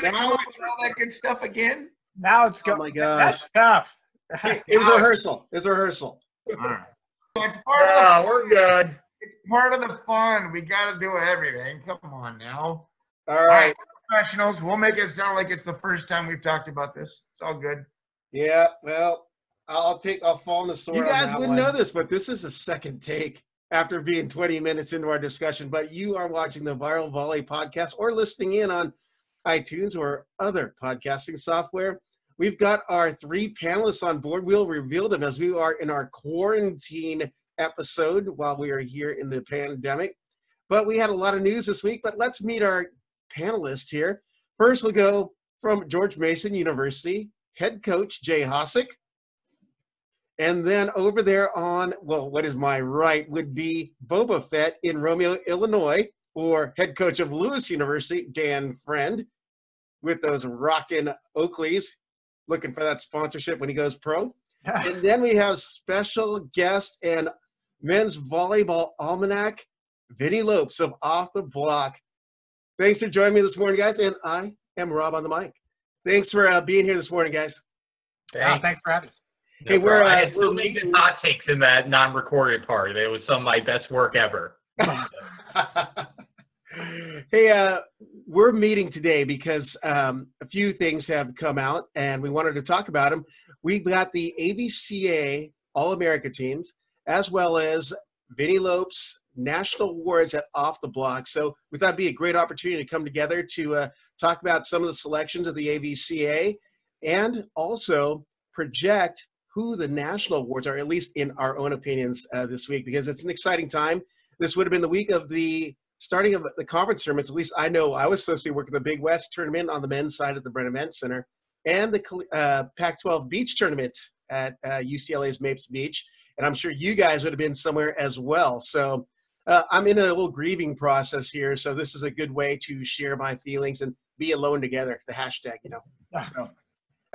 gonna go through all that good stuff again? Now it's going. Oh my gosh. That's tough. It was a rehearsal. It was a rehearsal. All right. So it's part of the, we're good. it's part of the fun. We got to do everything. Come on now. All right. Professionals, we'll make it sound like it's the first time we've talked about this. It's all good. Yeah, well, I'll fall on the sword. You guys wouldn't know this, but this is a second take after being 20 minutes into our discussion. But you are watching the Viral Volley Podcast or listening in on iTunes or other podcasting software. We've got our 3 panelists on board. We'll reveal them as we are in our quarantine episode while we are here in the pandemic. But we had a lot of news this week, but let's meet our panelists here. First, we'll go from George Mason University, head coach Jay Hosick. And then over there on, well, what is my right would be Boba Fett in Romeo, Illinois, or head coach of Lewis University, Dan Friend, with those rockin' Oakleys, looking for that sponsorship when he goes pro. And then we have special guest and men's volleyball almanac, Vinnie Lopes of Off the Block. Thanks for joining me this morning, guys. And I am Rob on the mic. Thanks for being here this morning, guys. Thanks for having us. Hey, I had so many good hot takes in that non-recorded part. It was some of my best work ever. Hey, we're meeting today because a few things have come out, and we wanted to talk about them. We've got the AVCA All-America teams, as well as Vinnie Lopes National Awards at Off the Block. So we thought it'd be a great opportunity to come together to talk about some of the selections of the AVCA and also project who the national awards are, at least in our own opinions this week, because it's an exciting time. This would have been the week of the starting of the conference tournaments. At least I know I was supposed to be working the Big West tournament on the men's side at the Brennan Men's Center and the Pac-12 beach tournament at UCLA's Mapes Beach. And I'm sure you guys would have been somewhere as well. So I'm in a little grieving process here. So this is a good way to share my feelings and be alone together, the hashtag, you know. So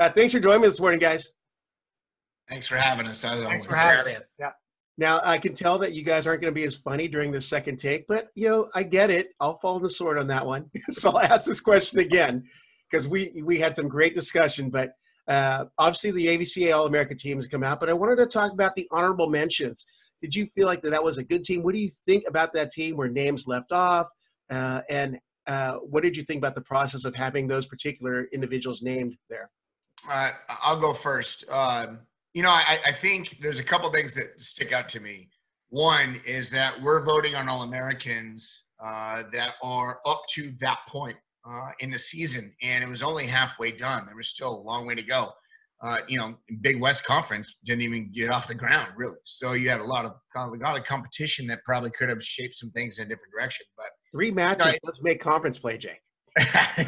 thanks for joining me this morning, guys. Thanks for having us. Thanks for having us. Yeah. Now, I can tell that you guys aren't going to be as funny during the second take, but, you know, I get it. I'll fall on the sword on that one. So I'll ask this question again because we had some great discussion. But obviously the AVCA All-America team has come out, but I wanted to talk about the honorable mentions. Did you feel like that was a good team? What do you think about that team where names left off? And what did you think about the process of having those particular individuals named there? I'll go first. You know, I think there's a couple things that stick out to me. One is that we're voting on All-Americans that are up to that point in the season, and it was only halfway done. There was still a long way to go. You know, Big West Conference didn't even get off the ground, really. So you had a lot of competition that probably could have shaped some things in a different direction. But 3 matches, let's make conference play, Jay.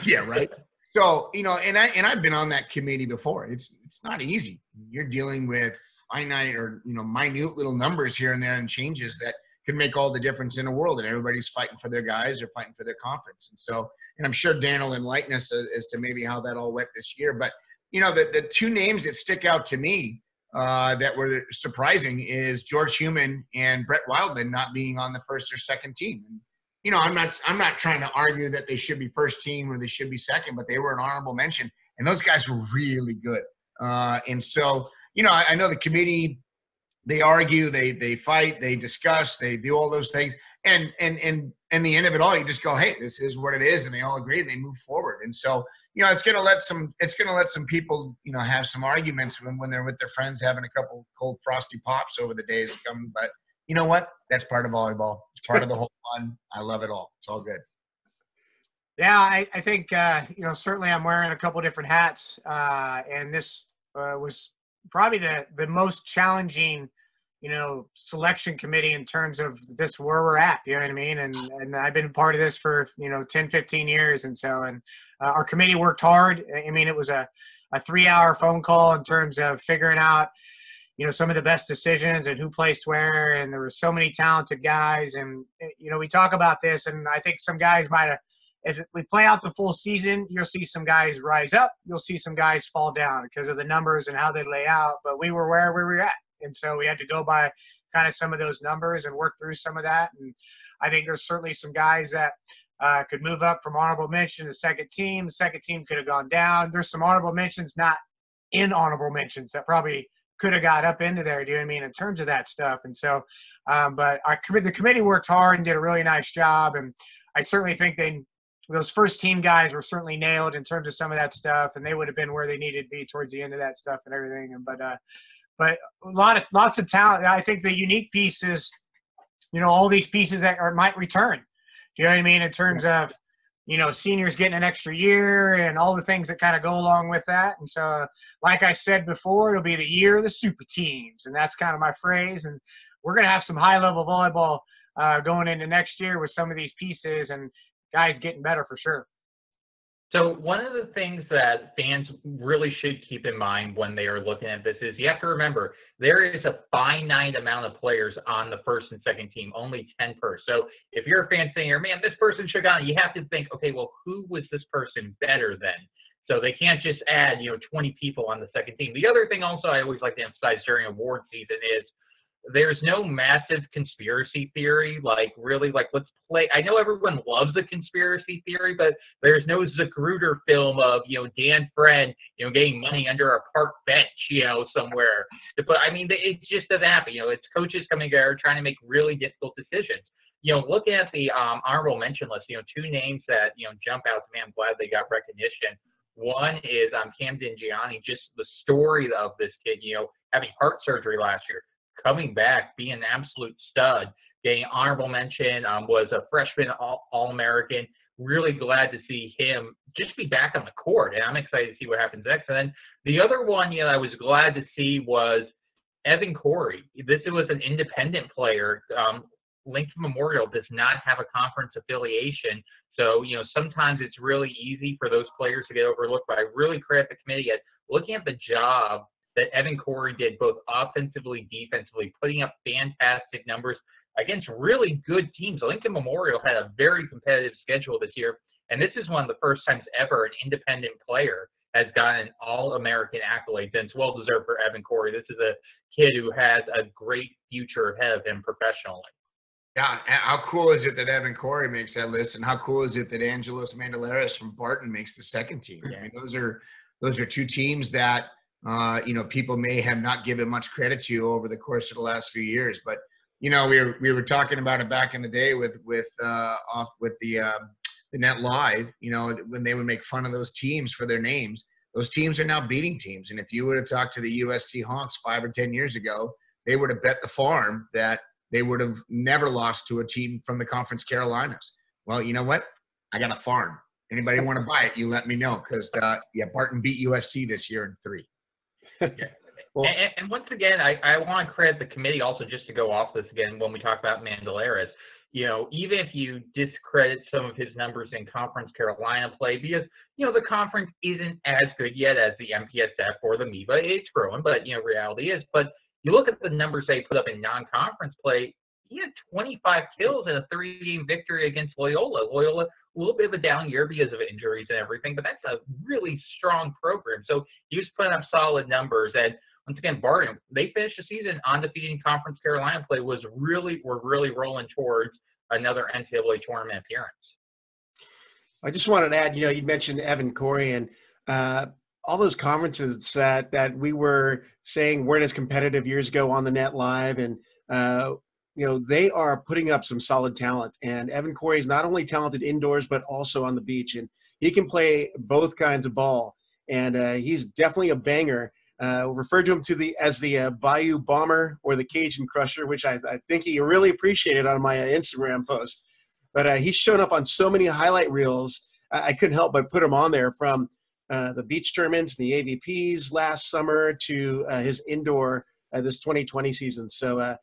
Yeah, right. So, you know, and I've been on that committee before. It's not easy. You're dealing with finite or, you know, minute little numbers here and there and changes that could make all the difference in the world. And everybody's fighting for their guys. They're fighting for their conference. And so, and I'm sure Dan will enlighten us as to maybe how that all went this year. But, you know, the 2 names that stick out to me that were surprising is George Human and Brett Wildman not being on the first or second team. And, you know, I'm not trying to argue that they should be first team or they should be second, but they were an honorable mention, and those guys were really good. And so, you know, I know the committee, they argue, they fight, they discuss, they do all those things, and in the end of it all, you just go, hey, this is what it is, and they all agree and they move forward. And so, you know, it's gonna let some people, you know, have some arguments when they're with their friends having a couple cold frosty pops over the days to come, but you know what? That's part of volleyball. It's part of the whole fun. I love it all. It's all good. Yeah, I think, you know, certainly I'm wearing a couple different hats. And this was probably the most challenging, you know, selection committee in terms of this where we're at. You know what I mean? And I've been part of this for, you know, 10, 15 years. And so, our committee worked hard. I mean, it was a 3-hour phone call in terms of figuring out, you know, some of the best decisions and who placed where, and there were so many talented guys. And, you know, we talk about this, and I think some guys might have, if we play out the full season, you'll see some guys rise up. You'll see some guys fall down because of the numbers and how they lay out. But we were where we were at. And so we had to go by kind of some of those numbers and work through some of that. And I think there's certainly some guys that could move up from honorable mention to second team. The second team could have gone down. There's some honorable mentions not in honorable mentions that probably could have got up into there, do you know what I mean, in terms of that stuff. And so, but the committee worked hard and did a really nice job. And I certainly think those first team guys were certainly nailed in terms of some of that stuff, and they would have been where they needed to be towards the end of that stuff and everything. And but lots of talent. I think the unique piece is, all these pieces that might return. Do you know what I mean? In terms of, seniors getting an extra year and all the things that kind of go along with that. And so, like I said before, it'll be the year of the super teams. And that's kind of my phrase. And we're going to have some high-level volleyball going into next year with some of these pieces and guys getting better for sure. So one of the things that fans really should keep in mind when they are looking at this is you have to remember there is a finite amount of players on the first and second team, only 10 per. So if you're a fan saying, man, this person should have gone, you have to think, okay, well, who was this person better than? So they can't just add, 20 people on the second team. The other thing also I always like to emphasize during award season is there's no massive conspiracy theory, let's play. I know everyone loves a conspiracy theory, but there's no Zapruder film of, Dan Friend, getting money under a park bench, somewhere. But I mean, it just doesn't happen. It's coaches coming together trying to make really difficult decisions. Looking at the honorable mention list, two names that, jump out to me, I'm glad they got recognition. One is Camden Gianni, just the story of this kid, having heart surgery last year, coming back, being an absolute stud, getting honorable mention, was a freshman All-American. Really glad to see him just be back on the court, and I'm excited to see what happens next. And then the other one, I was glad to see was Evan Corey. This was an independent player. Lincoln Memorial does not have a conference affiliation, so sometimes it's really easy for those players to get overlooked. But I really credit the committee at looking at the job that Evan Corey did both offensively, defensively, putting up fantastic numbers against really good teams. Lincoln Memorial had a very competitive schedule this year, and this is one of the first times ever an independent player has gotten an All-American accolade, and it's well-deserved for Evan Corey. This is a kid who has a great future ahead of him professionally. Yeah, how cool is it that Evan Corey makes that list, and how cool is it that Angelos Mandelaris from Barton makes the second team? Yeah. I mean, those are two teams that people may have not given much credit to over the course of the last few years. But, we were talking about it back in the day with the Net Live, when they would make fun of those teams for their names. Those teams are now beating teams. And if you would have talked to the USC Hawks 5 or 10 years ago, they would have bet the farm that they would have never lost to a team from the Conference Carolinas. Well, you know what? I got a farm. Anybody want to buy it, you let me know, because Barton beat USC this year in 3. Yeah. Well, and once again, I want to credit the committee also, just to go off this again when we talk about Mandelaris. Even if you discredit some of his numbers in Conference Carolina play, because the conference isn't as good yet as the MPSF or the MIVA. It's growing, but reality is. But you look at the numbers they put up in non-conference play. He had 25 kills in a 3-game victory against Loyola. Loyola, a little bit of a down year because of injuries and everything, but that's a really strong program. So he was putting up solid numbers. And once again, Barton, they finished the season undefeated in Conference Carolina play. We're really rolling towards another NCAA tournament appearance. I just wanted to add, you mentioned Evan Corey and all those conferences that we were saying weren't as competitive years ago on the Net Live, and they are putting up some solid talent. And Evan Corey is not only talented indoors, but also on the beach. And he can play both kinds of ball. And he's definitely a banger. Referred to him as the Bayou Bomber or the Cajun Crusher, which I think he really appreciated on my Instagram post. But he's shown up on so many highlight reels. I couldn't help but put him on there, from the beach tournaments, the AVPs last summer to his indoor this 2020 season. So,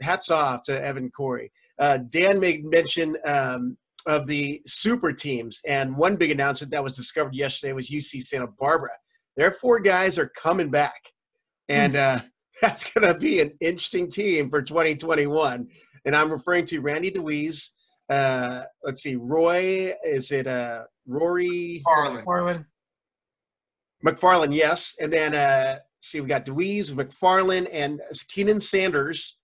hats off to Evan Corey. Dan made mention of the super teams, and one big announcement that was discovered yesterday was UC Santa Barbara. Their 4 guys are coming back, and that's going to be an interesting team for 2021. And I'm referring to Randy DeWeese. Let's see, Roy, is it Rory? McFarland, yes. And then, we got DeWeese, McFarland, and Keenan Sanders.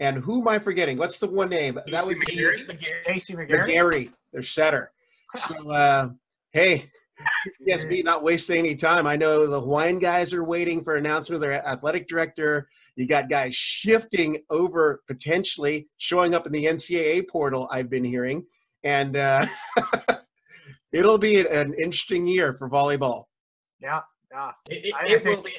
And who am I forgetting? What's the one name? That would be Casey McGarry. their setter. So, hey, PSB not wasting any time. I know the Hawaiian guys are waiting for announcement of their athletic director. You got guys shifting over, potentially showing up in the NCAA portal, I've been hearing. And it'll be an interesting year for volleyball. Yeah. It will be.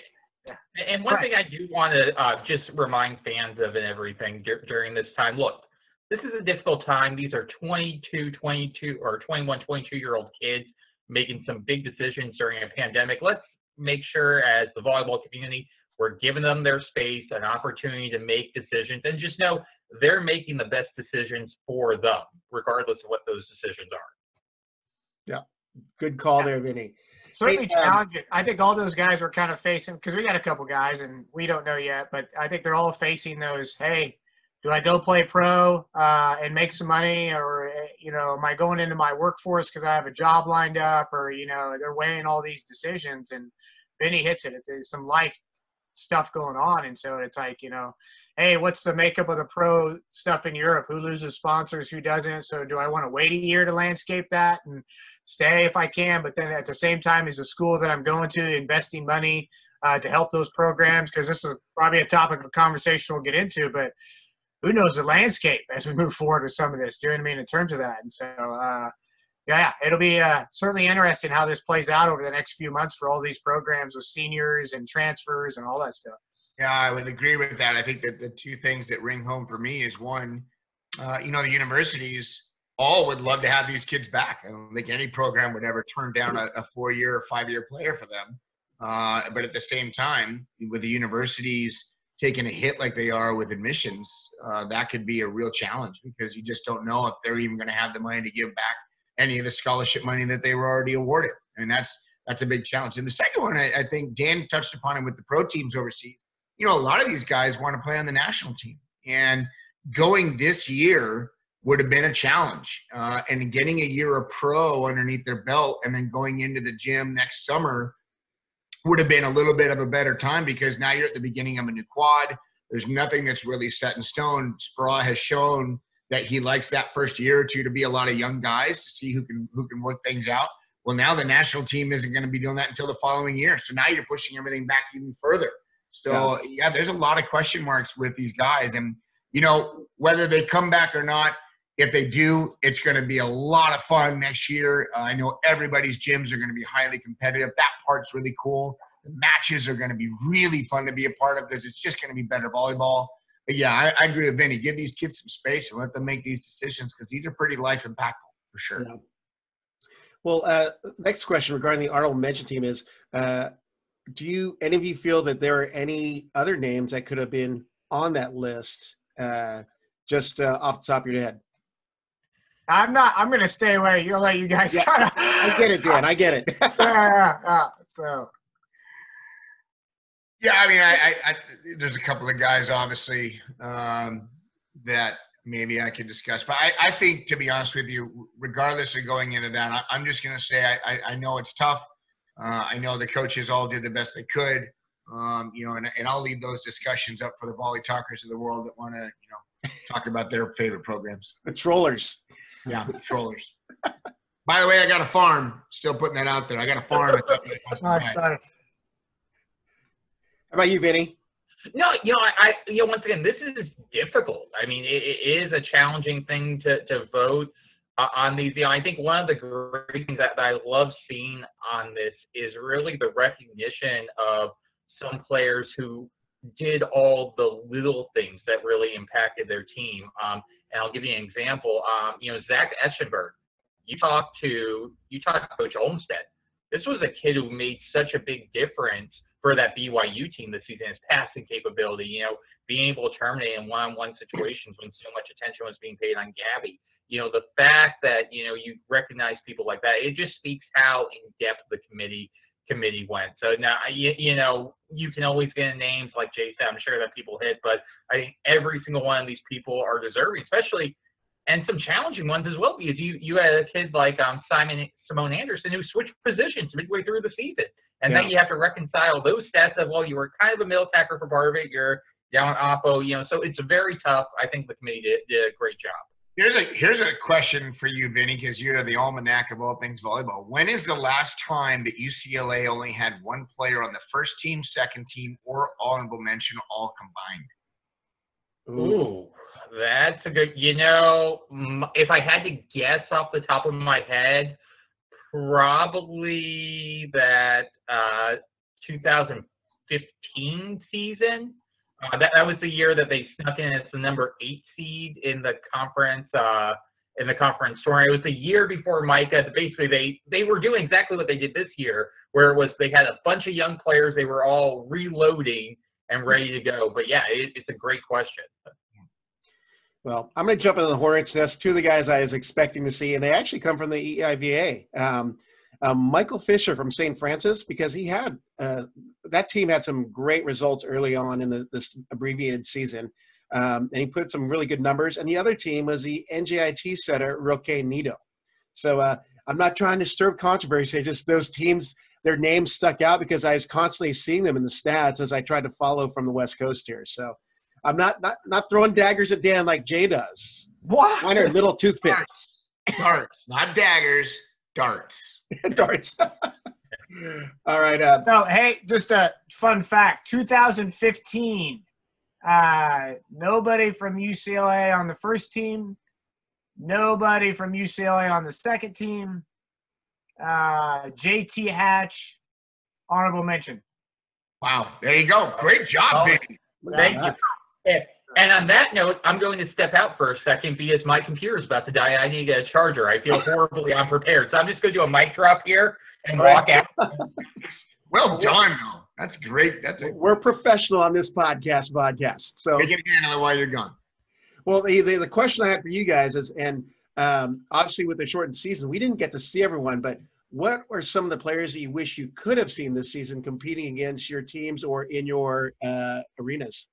Yeah. And one thing I do want to just remind fans of and everything during this time, look, this is a difficult time. These are 22 or 21, 22-year-old kids making some big decisions during a pandemic. Let's make sure as the volleyball community, we're giving them their space, an opportunity to make decisions, and just know they're making the best decisions for them, regardless of what those decisions are. Yeah, good call there, Vinnie. Certainly challenging. I think all those guys were kind of facing, because we got a couple guys and we don't know yet, but I think they're all facing those, hey, do I go play pro and make some money, or, am I going into my workforce because I have a job lined up, or, they're weighing all these decisions, and Vinnie hits it. It's some life stuff going on. And so it's like, hey, what's the makeup of the pro stuff in Europe? Who loses sponsors, who doesn't? So do I want to wait a year to landscape that and stay if I can? But then at the same time, is the school that I'm going to investing money to help those programs? Because this is probably a topic of conversation we'll get into, but who knows the landscape as we move forward with some of this, do you know what I mean, in terms of that. And so, it'll be certainly interesting how this plays out over the next few months for all these programs with seniors and transfers and all that stuff. Yeah, I would agree with that. I think that the two things that ring home for me is one, the universities all would love to have these kids back. I don't think any program would ever turn down a 4-year or 5-year player for them. But at the same time, with the universities taking a hit like they are with admissions, that could be a real challenge, because you just don't know if they're even going to have the money to give back any of the scholarship money that they were already awarded. And that's a big challenge. And the second one, I think Dan touched upon it with the pro teams overseas. A lot of these guys want to play on the national team, and going this year would have been a challenge. And getting a year of pro underneath their belt and then going into the gym next summer would have been a little bit of a better time, because now you're at the beginning of a new quad. There's nothing that's really set in stone. Speraw has shown that he likes that first year or two to be a lot of young guys to see who can work things out. Well, now the national team isn't going to be doing that until the following year. So now you're pushing everything back even further. So, there's a lot of question marks with these guys. And, whether they come back or not, if they do, it's going to be a lot of fun next year. I know everybody's gyms are going to be highly competitive. That part's really cool. The matches are going to be really fun to be a part of, because it's just going to be better volleyball. But, I agree with Vinnie. Give these kids some space and let them make these decisions, because these are pretty life impactful for sure. Yeah. Well, next question regarding the honorable mention team is, do any of you feel that there are any other names that could have been on that list, just off the top of your head? I'm not. I'm going to stay away. You'll let you guys. Yeah, I get it, Dan. I get it. So. Yeah, I mean, there's a couple of guys, obviously, that maybe I could discuss. But I think, to be honest with you, regardless of going into that, I'm just going to say I know it's tough. I know the coaches all did the best they could, and I'll leave those discussions up for the volley talkers of the world that want to, talk about their favorite programs. The trollers. Yeah, the trollers. By the way, I got a farm. Still putting that out there. I got a farm. Nice. How about you, Vinnie? No, once again, this is difficult. I mean, it is a challenging thing to vote on these. I think one of the great things that I love seeing on this is really the recognition of some players who did all the little things that really impacted their team. And I'll give you an example. Zach Eschenberg, you talked to Coach Olmstead. This was a kid who made such a big difference for that BYU team this season. His passing capability, being able to terminate in one-on-one situations when so much attention was being paid on Gabby. The fact that, you recognize people like that, it just speaks how in-depth the committee went. So now, you can always get names like Jay said, I'm sure that people hit, but I think every single one of these people are deserving, especially, and some challenging ones as well, because you had a kid like Simone Anderson who switched positions midway through the season. And then you have to reconcile those stats of, well, you were kind of a middle attacker for part of it, you're down Oppo, so it's very tough. I think the committee did a great job. Here's a question for you, Vinnie, because you're the Almanac of all things volleyball. When is the last time that UCLA only had one player on the first team, second team, or honorable mention all combined? Ooh, that's a good, if I had to guess off the top of my head, probably that 2015 season. That was the year that they snuck in as the number 8 seed in the conference tournament. It was the year before Micah. Basically, they were doing exactly what they did this year, where it was they had a bunch of young players. They were all reloading and ready to go. But yeah, it's a great question. Well, I'm going to jump into the Hornets' nest. Two of the guys I was expecting to see, and they actually come from the EIVA. Michael Fisher from St. Francis, because he had that team had some great results early on in this abbreviated season, and he put some really good numbers. And the other team was the NJIT setter Roque Nido. So I'm not trying to stir up controversy. Just those teams, their names stuck out because I was constantly seeing them in the stats as I tried to follow from the West Coast here. So I'm not throwing daggers at Dan like Jay does. What? Mine are little toothpicks. Darts, not daggers. Darts. Darts. All right. So, hey, just a fun fact. 2015, nobody from UCLA on the first team, nobody from UCLA on the second team, JT Hatch, honorable mention. Wow. There you go. Great job, Vinnie. Thank you. And on that note, I'm going to step out for a second because my computer is about to die. I need to get a charger. I feel horribly unprepared. So I'm just going to do a mic drop here and walk out. Well done, though. That's great. We're professional on this podcast. So we can handle it while you're gone. Well, the question I have for you guys is, and obviously with the shortened season, we didn't get to see everyone, but what are some of the players that you wish you could have seen this season competing against your teams or in your arenas?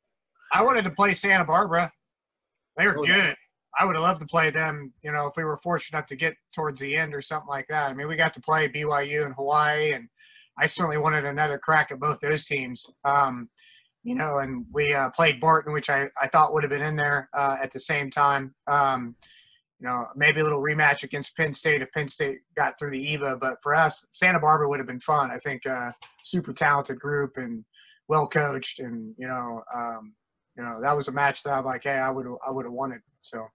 I wanted to play Santa Barbara. They were good. I would have loved to play them, if we were fortunate enough to get towards the end or something like that. I mean, we got to play BYU and Hawaii, and I certainly wanted another crack at both those teams. And we played Barton, which I thought would have been in there at the same time. Maybe a little rematch against Penn State if Penn State got through the EVA. But for us, Santa Barbara would have been fun. I think super talented group and well coached, and that was a match that I'm like, hey, I would have won it. So,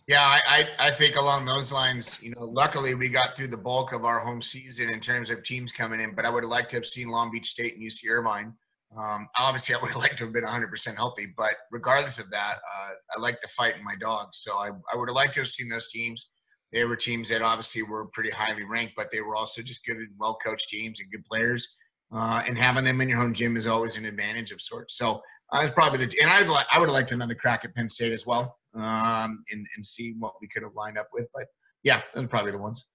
yeah, I think along those lines, luckily we got through the bulk of our home season in terms of teams coming in, but I would have liked to have seen Long Beach State and UC Irvine. Obviously, I would have liked to have been 100% healthy, but regardless of that, I like the fight in my dogs. So I would have liked to have seen those teams. They were teams that obviously were pretty highly ranked, but they were also just good and well-coached teams and good players. And having them in your home gym is always an advantage of sorts. So I was probably I would have liked another crack at Penn State as well, and see what we could have lined up with. But yeah, those are probably the ones.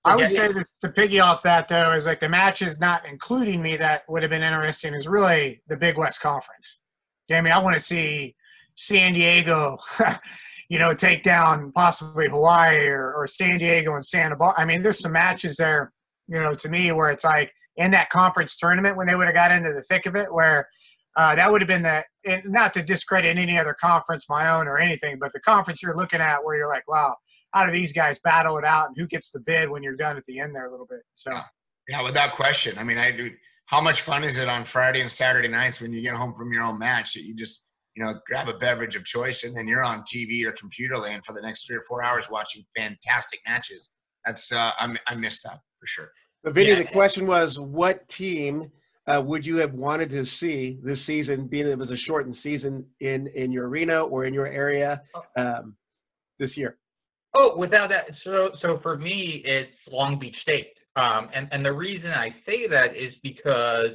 I would say this, to piggy off that, though, is like the matches not including me that would have been interesting is really the Big West Conference. I mean, I want to see San Diego, take down possibly Hawaii or San Diego and Santa Barbara. I mean, there's some matches there, to me where it's like in that conference tournament when they would have got into the thick of it where that would have been not to discredit any other conference, my own or anything, but the conference you're looking at where you're like, wow, how do these guys battle it out and who gets the bid when you're done at the end there a little bit? So, yeah, without question. I mean, how much fun is it on Friday and Saturday nights when you get home from your own match that you just, grab a beverage of choice and then you're on TV or computer land for the next 3 or 4 hours watching fantastic matches. That's I miss that for sure. So, Vinnie, the question was, what team would you have wanted to see this season, being it was a shortened season in your arena or in your area this year? Oh, without that. So for me, it's Long Beach State. And the reason I say that is because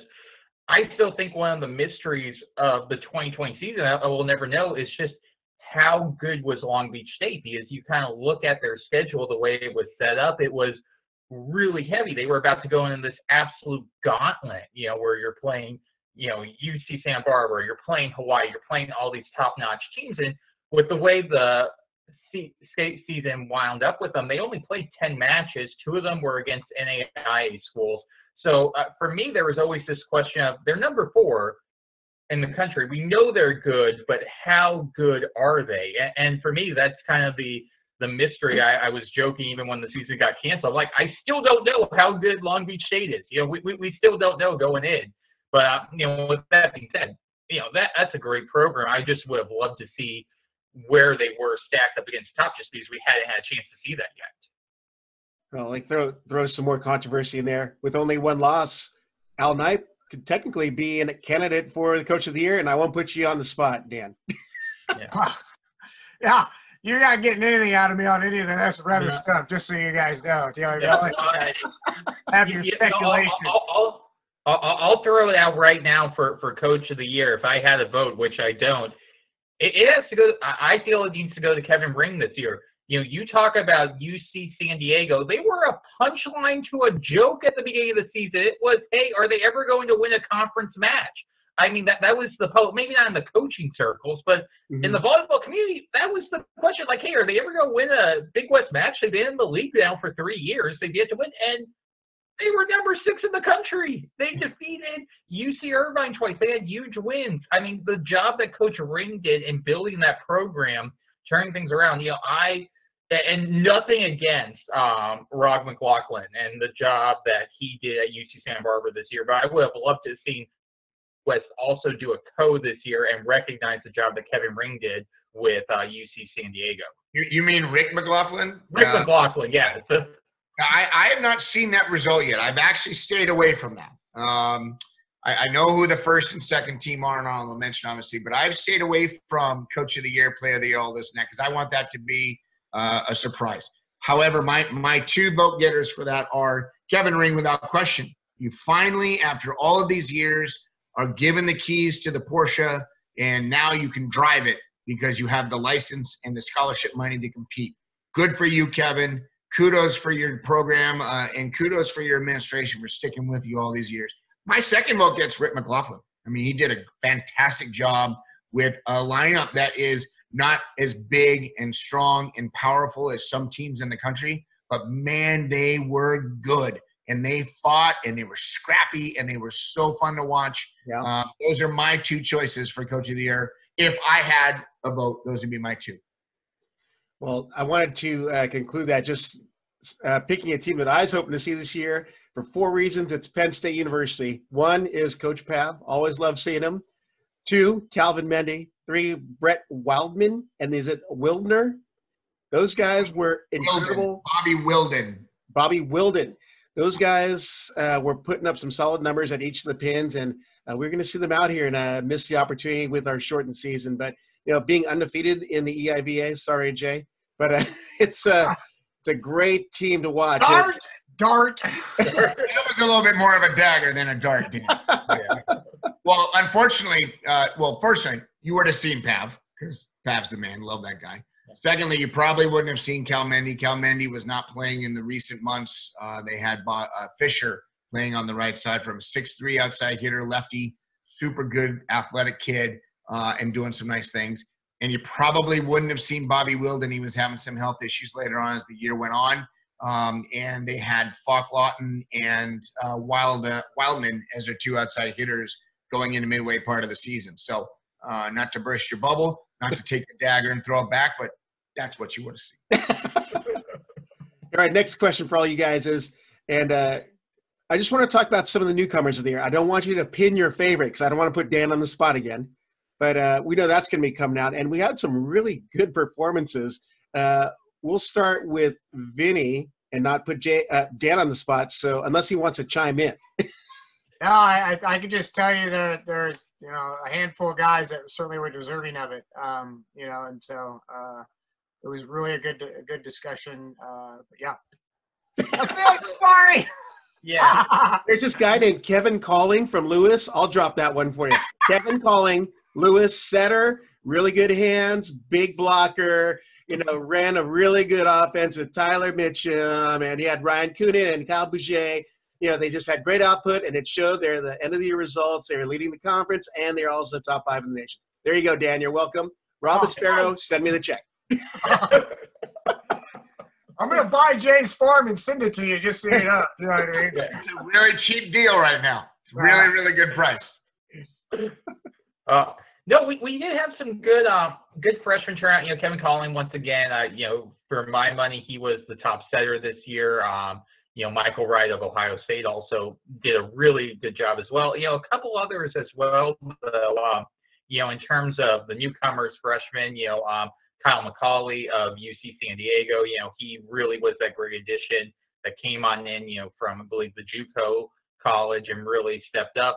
I still think one of the mysteries of the 2020 season, I will never know, is just how good was Long Beach State? Because you kind of look at their schedule, the way it was set up, it was really heavy. They were about to go into this absolute gauntlet, where you're playing, UC Santa Barbara, you're playing Hawaii, you're playing all these top-notch teams. And with the way the state season wound up with them, they only played 10 matches. 2 of them were against NAIA schools. So for me, there was always this question of they're number 4 in the country. We know they're good, but how good are they? And for me, that's kind of the the mystery. I was joking even when the season got canceled. I'm like, I still don't know how good Long Beach State is. We still don't know going in. But, with that being said, that's a great program. I just would have loved to see where they were stacked up against top just because we hadn't had a chance to see that yet. Well, throw some more controversy in there. With only one loss, Al Knight could technically be a candidate for the Coach of the Year, and I won't put you on the spot, Dan. Yeah, you're not getting anything out of me on any of the other stuff, just so you guys know. Have your speculations. I'll throw it out right now for Coach of the Year. If I had a vote, which I don't, it has to go. I feel it needs to go to Kevin Ring this year. You talk about UC San Diego. They were a punchline to a joke at the beginning of the season. It was, hey, are they ever going to win a conference match? I mean, that was the hope. Maybe not in the coaching circles, but in the volleyball community, that was the question. Like, hey, are they ever going to win a Big West match? They've been in the league now for 3 years. They've yet to win, and they were number 6 in the country. They defeated UC Irvine twice. They had huge wins. I mean, the job that Coach Ring did in building that program, turning things around, and nothing against Rog McLaughlin and the job that he did at UC Santa Barbara this year, but I would have loved to have seen West also do a code this year and recognize the job that Kevin Ring did with UC San Diego. You mean Rick McLaughlin? Rick McLaughlin, yeah. I have not seen that result yet. I've actually stayed away from that. I know who the first and second team are, and I'll mention obviously, but I've stayed away from Coach of the Year, Player of the Year, all this and that, because I want that to be a surprise. However, my 2 vote getters for that are Kevin Ring, without question. You finally, after all of these years, are given the keys to the Porsche, and now you can drive it because you have the license and the scholarship money to compete. Good for you, Kevin. Kudos for your program, and kudos for your administration for sticking with you all these years. My second vote gets Rick McLaughlin. I mean, he did a fantastic job with a lineup that is not as big and strong and powerful as some teams in the country, but man, they were good. And they fought, and they were scrappy, and they were so fun to watch. Yeah. Those are my 2 choices for Coach of the Year. If I had a vote, those would be my 2. Well, I wanted to conclude that just picking a team that I was hoping to see this year for 4 reasons. It's Penn State University. 1 is Coach Pav. Always love seeing him. 2, Calvin Mendy. 3, Brett Wildman. And is it Wildner? Those guys were incredible. Bobby Wilden. Those guys were putting up some solid numbers at each of the pins, and we're going to see them out here and miss the opportunity with our shortened season. But, being undefeated in the EIVA, sorry, Jay, but it's a great team to watch. Dart. That was a little bit more of a dagger than a dart, Dan. Yeah. Well, unfortunately, firstly, you would have seen Pav, because Pav's the man. Love that guy. Secondly, you probably wouldn't have seen Cal Mendy. Cal Mendy was not playing in the recent months. They had Fisher playing on the right side from a 6'3" outside hitter, lefty, super good athletic kid, and doing some nice things. And you probably wouldn't have seen Bobby Wilden. He was having some health issues later on as the year went on. And they had Falk Lawton and Wildman as their 2 outside hitters going into midway part of the season. So not to burst your bubble, not to take the dagger and throw it back, but that's what you would have seen. All right, next question for all you guys is, and I just want to talk about some of the newcomers of the year. I don't want you to pin your favorite because I don't want to put Dan on the spot again. But we know that's going to be coming out, and we had some really good performances. We'll start with Vinnie and not put Dan on the spot, so unless he wants to chime in. No, I can just tell you that there's a handful of guys that certainly were deserving of it. And so it was really a good discussion. But yeah. Sorry. Yeah. There's this guy named Kevin Calling from Lewis. I'll drop that one for you. Kevin Calling, Lewis setter, really good hands, big blocker. Ran a really good offense with Tyler Mitchum, and he had Ryan Coonan and Kyle Bouger. They just had great output, and it showed. They're the end of the year results. They were leading the conference, and they're also top 5 in the nation. There you go, Dan. You're welcome. Rob Aspero, send me the check. I'm going to buy Jay's farm and send it to you just so you know. You know what I mean? It's a really cheap deal right now. It's really, really good price. No, we did have some good freshman turnout. You know, Kevin Collin, once again, you know, for my money, he was the top setter this year. You know, Michael Wright of Ohio State also did a really good job as well. You know, a couple others as well. You know, in terms of the newcomers, freshmen, you know, Kyle McCauley of UC San Diego, you know, he really was that great addition that came on in, you know, from, I believe, the JUCO college and really stepped up.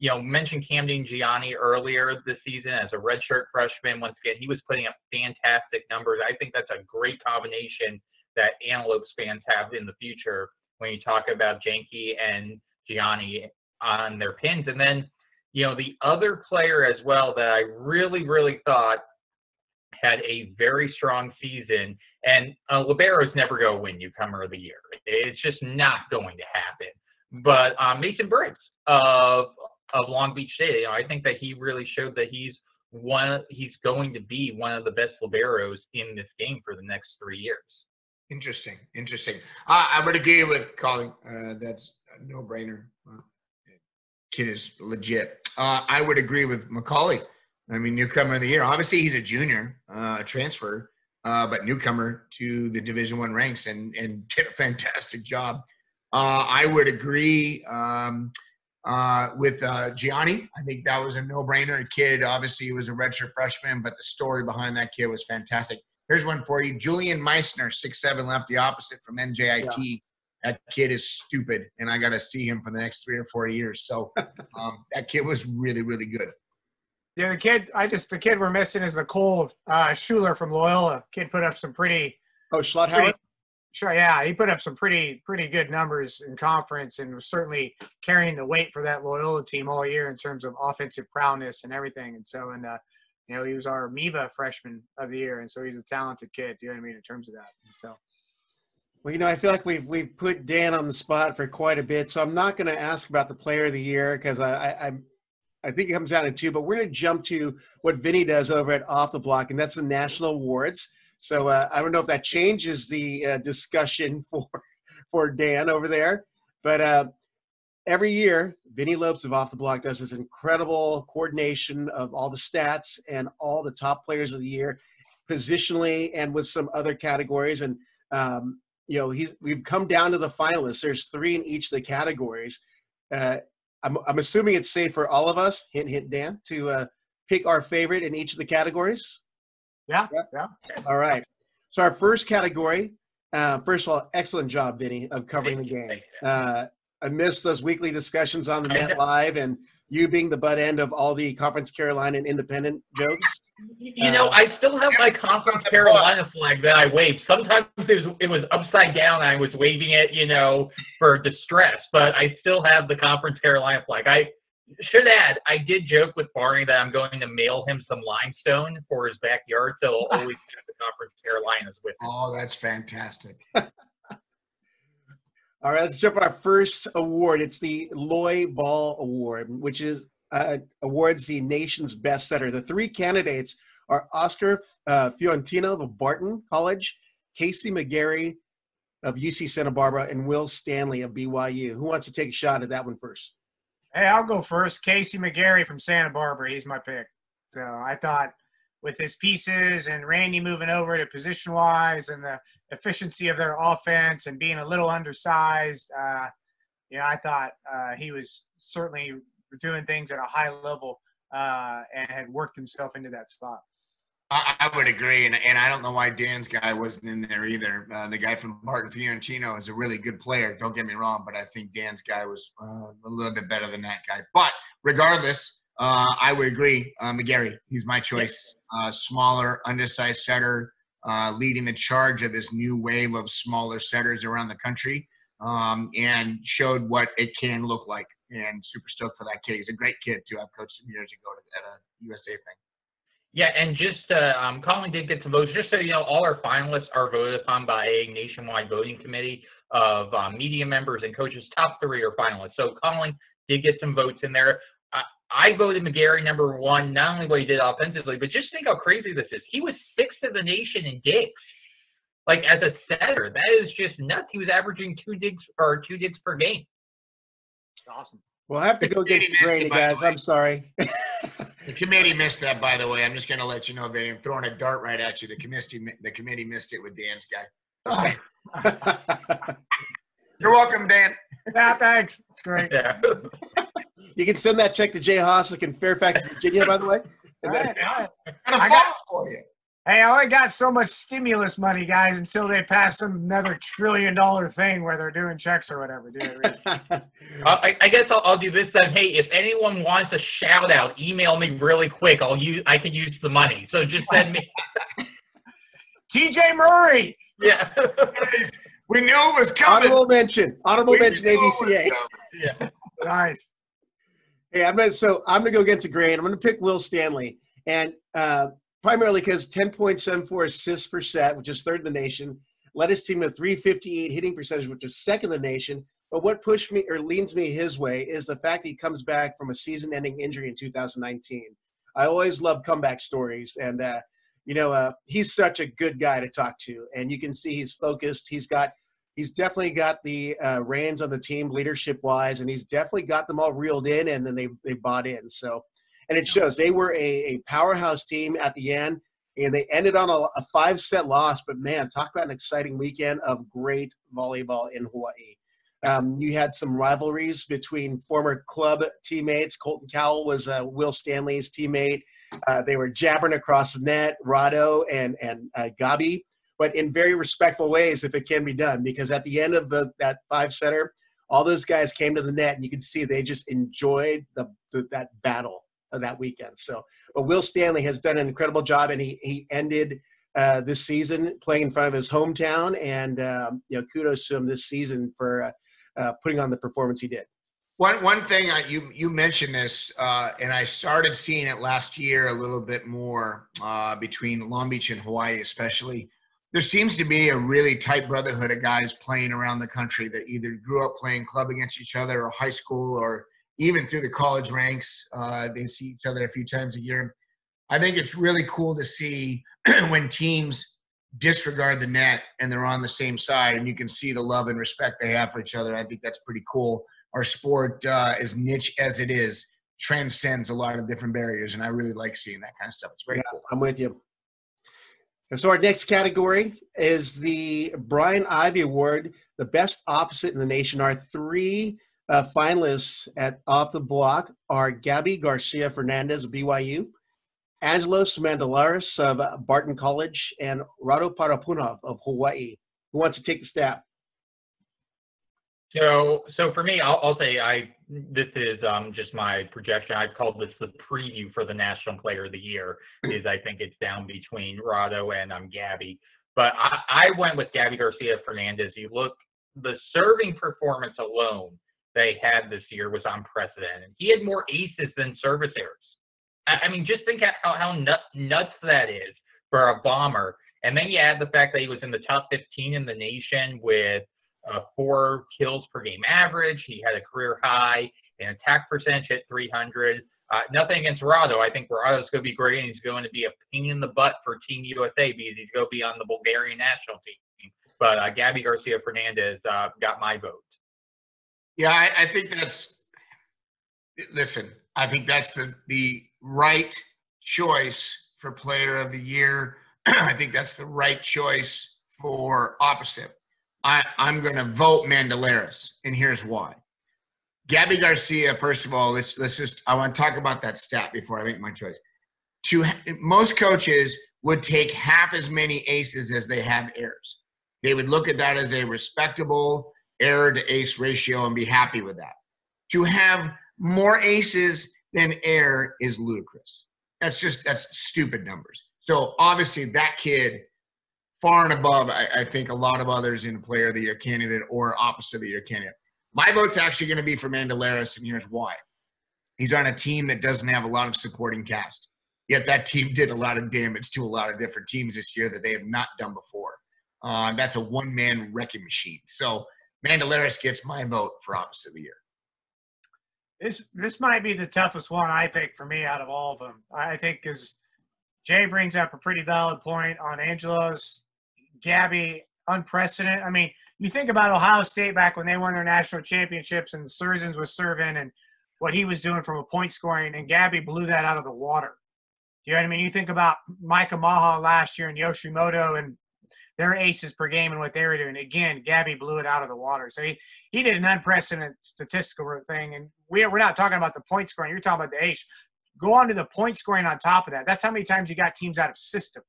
You know, mentioned Camden Gianni earlier this season as a redshirt freshman. Once again, he was putting up fantastic numbers. I think that's a great combination that Antelopes fans have in the future when you talk about Janke and Gianni on their pins. And then, you know, the other player as well that I really, really thought had a very strong season, and liberos never go win newcomer of the year. It's just not going to happen. But Mason Briggs of Long Beach State, you know, I think that he really showed that he's going to be one of the best liberos in this game for the next 3 years. Interesting. I would agree with Colin. That's a no-brainer. Kid is legit. I would agree with McCauley. I mean, newcomer of the year. Obviously, he's a junior, transfer, but newcomer to the Division I ranks and did a fantastic job. I would agree with Gianni. I think that was a no-brainer. A kid, obviously, he was a redshirt freshman, but the story behind that kid was fantastic. Here's one for you. Julian Meissner, 6'7", lefty opposite from NJIT. Yeah. That kid is stupid, and I got to see him for the next 3 or 4 years. So that kid was really, really good. Yeah, the kid we're missing is the Cole Schuler from Loyola. Kid put up some pretty. Oh, Schlotthauer? Sure, yeah, he put up some pretty good numbers in conference and was certainly carrying the weight for that Loyola team all year in terms of offensive prowess and everything. And so, you know, he was our MIVA freshman of the year, and so he's a talented kid. You know what I mean in terms of that. And so. Well, you know, I feel like we've put Dan on the spot for quite a bit, so I'm not going to ask about the player of the year because I think it comes down to two, but we're going to jump to what Vinnie does over at Off the Block, and that's the national awards. So I don't know if that changes the discussion for Dan over there, but every year, Vinnie Lopes of Off the Block does this incredible coordination of all the stats and all the top players of the year, positionally and with some other categories. And you know, we've come down to the finalists. There's 3 in each of the categories. I'm assuming it's safe for all of us, hint, hint, Dan, to pick our favorite in each of the categories. Yeah. All right. So our first category, first of all, excellent job, Vinnie, of covering the game. I missed those weekly discussions on the Net Live and you being the butt end of all the Conference Carolina and Independent jokes. You know, I still have my Conference Carolina flag that I waved. Sometimes it was upside down and I was waving it, you know, for distress, but I still have the Conference Carolina flag. I should add, I did joke with Barney that I'm going to mail him some limestone for his backyard, so he'll always have the Conference Carolinas with him. Oh, that's fantastic. All right, let's jump to our first award. It's the Loy Ball Award, which is awards the nation's best setter. The 3 candidates are Oscar Fiorentino of Barton College, Casey McGarry of UC Santa Barbara, and Will Stanley of BYU. Who wants to take a shot at that one first? Hey, I'll go first. Casey McGarry from Santa Barbara. He's my pick. So I thought with his pieces and Randy moving over to position-wise and the efficiency of their offense and being a little undersized, you know, I thought he was certainly doing things at a high level and had worked himself into that spot. I would agree, and I don't know why Dan's guy wasn't in there either. The guy from Barton Fiorentino is a really good player, don't get me wrong, but I think Dan's guy was a little bit better than that guy. But regardless, I would agree. McGarry, he's my choice. Smaller, undersized setter, leading the charge of this new wave of smaller setters around the country, and showed what it can look like. And super stoked for that kid. He's a great kid, too. I've coached him years ago at a USA thing. Yeah, and just Colin did get some votes. Just so you know, all our finalists are voted upon by a nationwide voting committee of media members and coaches. Top 3 are finalists. So Colin did get some votes in there. I voted McGarry number 1, not only what he did offensively, but just think how crazy this is. He was 6th in the nation in digs. Like, as a setter, that is just nuts. He was averaging 2 digs per game. Awesome. Well, I have to go against the grain, guys. I'm sorry. The committee missed that, by the way. I'm just going to let you know, Vinnie. I'm throwing a dart right at you. The committee missed it with Dan's guy. You're welcome, Dan. Yeah, thanks. It's great. Yeah. You can send that check to Jay Hossack in Fairfax, Virginia, by the way. All right. I got for you. Hey, I only got so much stimulus money, guys, until they pass another $1 trillion thing where they're doing checks or whatever. Dude. I guess I'll do this then. Hey, if anyone wants a shout out, email me really quick. I can use the money. So just send me. TJ Murray. Yeah. We knew it was coming. Honorable mention, AVCA. Yeah. Nice. Hey, I'm gonna go against a grain. I'm gonna pick Will Stanley, and primarily because 10.74 assists per set, which is third in the nation, led his team to 358 hitting percentage, which is second in the nation. But what pushed me or leans me his way is the fact that he comes back from a season-ending injury in 2019. I always love comeback stories, and he's such a good guy to talk to, and you can see he's focused. He's definitely got the reins on the team leadership-wise, and he's definitely got them all reeled in, and then they bought in. So. And it shows. They were a powerhouse team at the end, and they ended on a 5-set loss. But, man, talk about an exciting weekend of great volleyball in Hawaii. You had some rivalries between former club teammates. Colton Cowell was Will Stanley's teammate. They were jabbering across the net, Rado and Gabi, but in very respectful ways if it can be done, because at the end of that 5-setter, all those guys came to the net, and you could see they just enjoyed that battle of that weekend. So, but Will Stanley has done an incredible job, and he ended this season playing in front of his hometown, and kudos to him this season for putting on the performance he did. One thing you mentioned this, and I started seeing it last year a little bit more between Long Beach and Hawaii, especially. There seems to be a really tight brotherhood of guys playing around the country that either grew up playing club against each other, or high school, or even through the college ranks. They see each other a few times a year. I think it's really cool to see when teams disregard the net and they're on the same side, and you can see the love and respect they have for each other. I think that's pretty cool. Our sport, as niche as it is, transcends a lot of different barriers, and I really like seeing that kind of stuff. It's very cool. I'm with you. And so our next category is the Brian Ivey Award, the best opposite in the nation. Our three finalists off the block are Gabby Garcia Fernandez of BYU, Angelos Mandelaris of Barton College, and Rado Parapunov of Hawaii. Who wants to take the stab? So for me, I'll say this is just my projection. I've called this the preview for the National Player of the Year. Is I think it's down between Rado and Gabby, but I went with Gabby Garcia Fernandez. You look, the serving performance alone they had this year was unprecedented. He had more aces than service errors. I mean, just think how nuts that is for a bomber. And then you add the fact that he was in the top 15 in the nation with 4 kills per game average. He had a career high in attack percentage at 300. Nothing against Rado. I think Rado's going to be great, and he's going to be a pain in the butt for Team USA because he's going to be on the Bulgarian national team. But Gabby Garcia Fernandez got my vote. Yeah, I think that's – listen, I think that's the right choice for Player of the Year. I think that's the right choice for opposite. I'm going to vote Mandelaris, and here's why. Gabby Garcia, first of all, let's just – I want to talk about that stat before I make my choice. Most coaches would take half as many aces as they have errors. They would look at that as a respectable – error to ace ratio and be happy with that. To have more aces than error is ludicrous. That's stupid numbers. So obviously that kid, far and above, I think a lot of others in Player of the Year candidate or opposite of the year candidate. My vote's actually going to be for Mandelaris, and here's why. He's on a team that doesn't have a lot of supporting cast. Yet that team did a lot of damage to a lot of different teams this year that they have not done before. That's a one-man wrecking machine. So Mandelaris gets my vote for opposite of the year. This might be the toughest one, I think, for me out of all of them. I think because Jay brings up a pretty valid point on Angelos, Gabby, unprecedented. I mean, you think about Ohio State back when they won their national championships and Surzins was serving, and what he was doing from a point scoring, and Gabby blew that out of the water. You know what I mean? You think about Micah Maha last year and Yoshimoto and their aces per game and what they were doing. Again, Gabby blew it out of the water. So he did an unprecedented statistical thing. And we're not talking about the point scoring. You're talking about the ace. Go on to the point scoring on top of that. That's how many times you got teams out of system.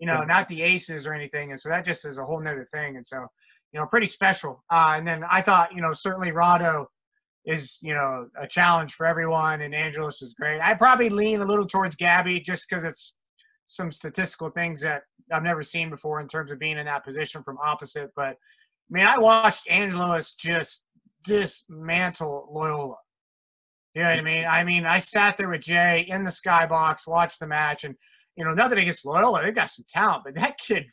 Not the aces or anything. And so that just is a whole nother thing. And so, pretty special. And then I thought, certainly Rado is, a challenge for everyone, and Angelos is great. I probably lean a little towards Gabby just because it's some statistical things that I've never seen before in terms of being in that position from opposite. But, I watched Angelos just dismantle Loyola. You know what I mean? I sat there with Jay in the skybox, watched the match, and, nothing against Loyola. They've got some talent, but that kid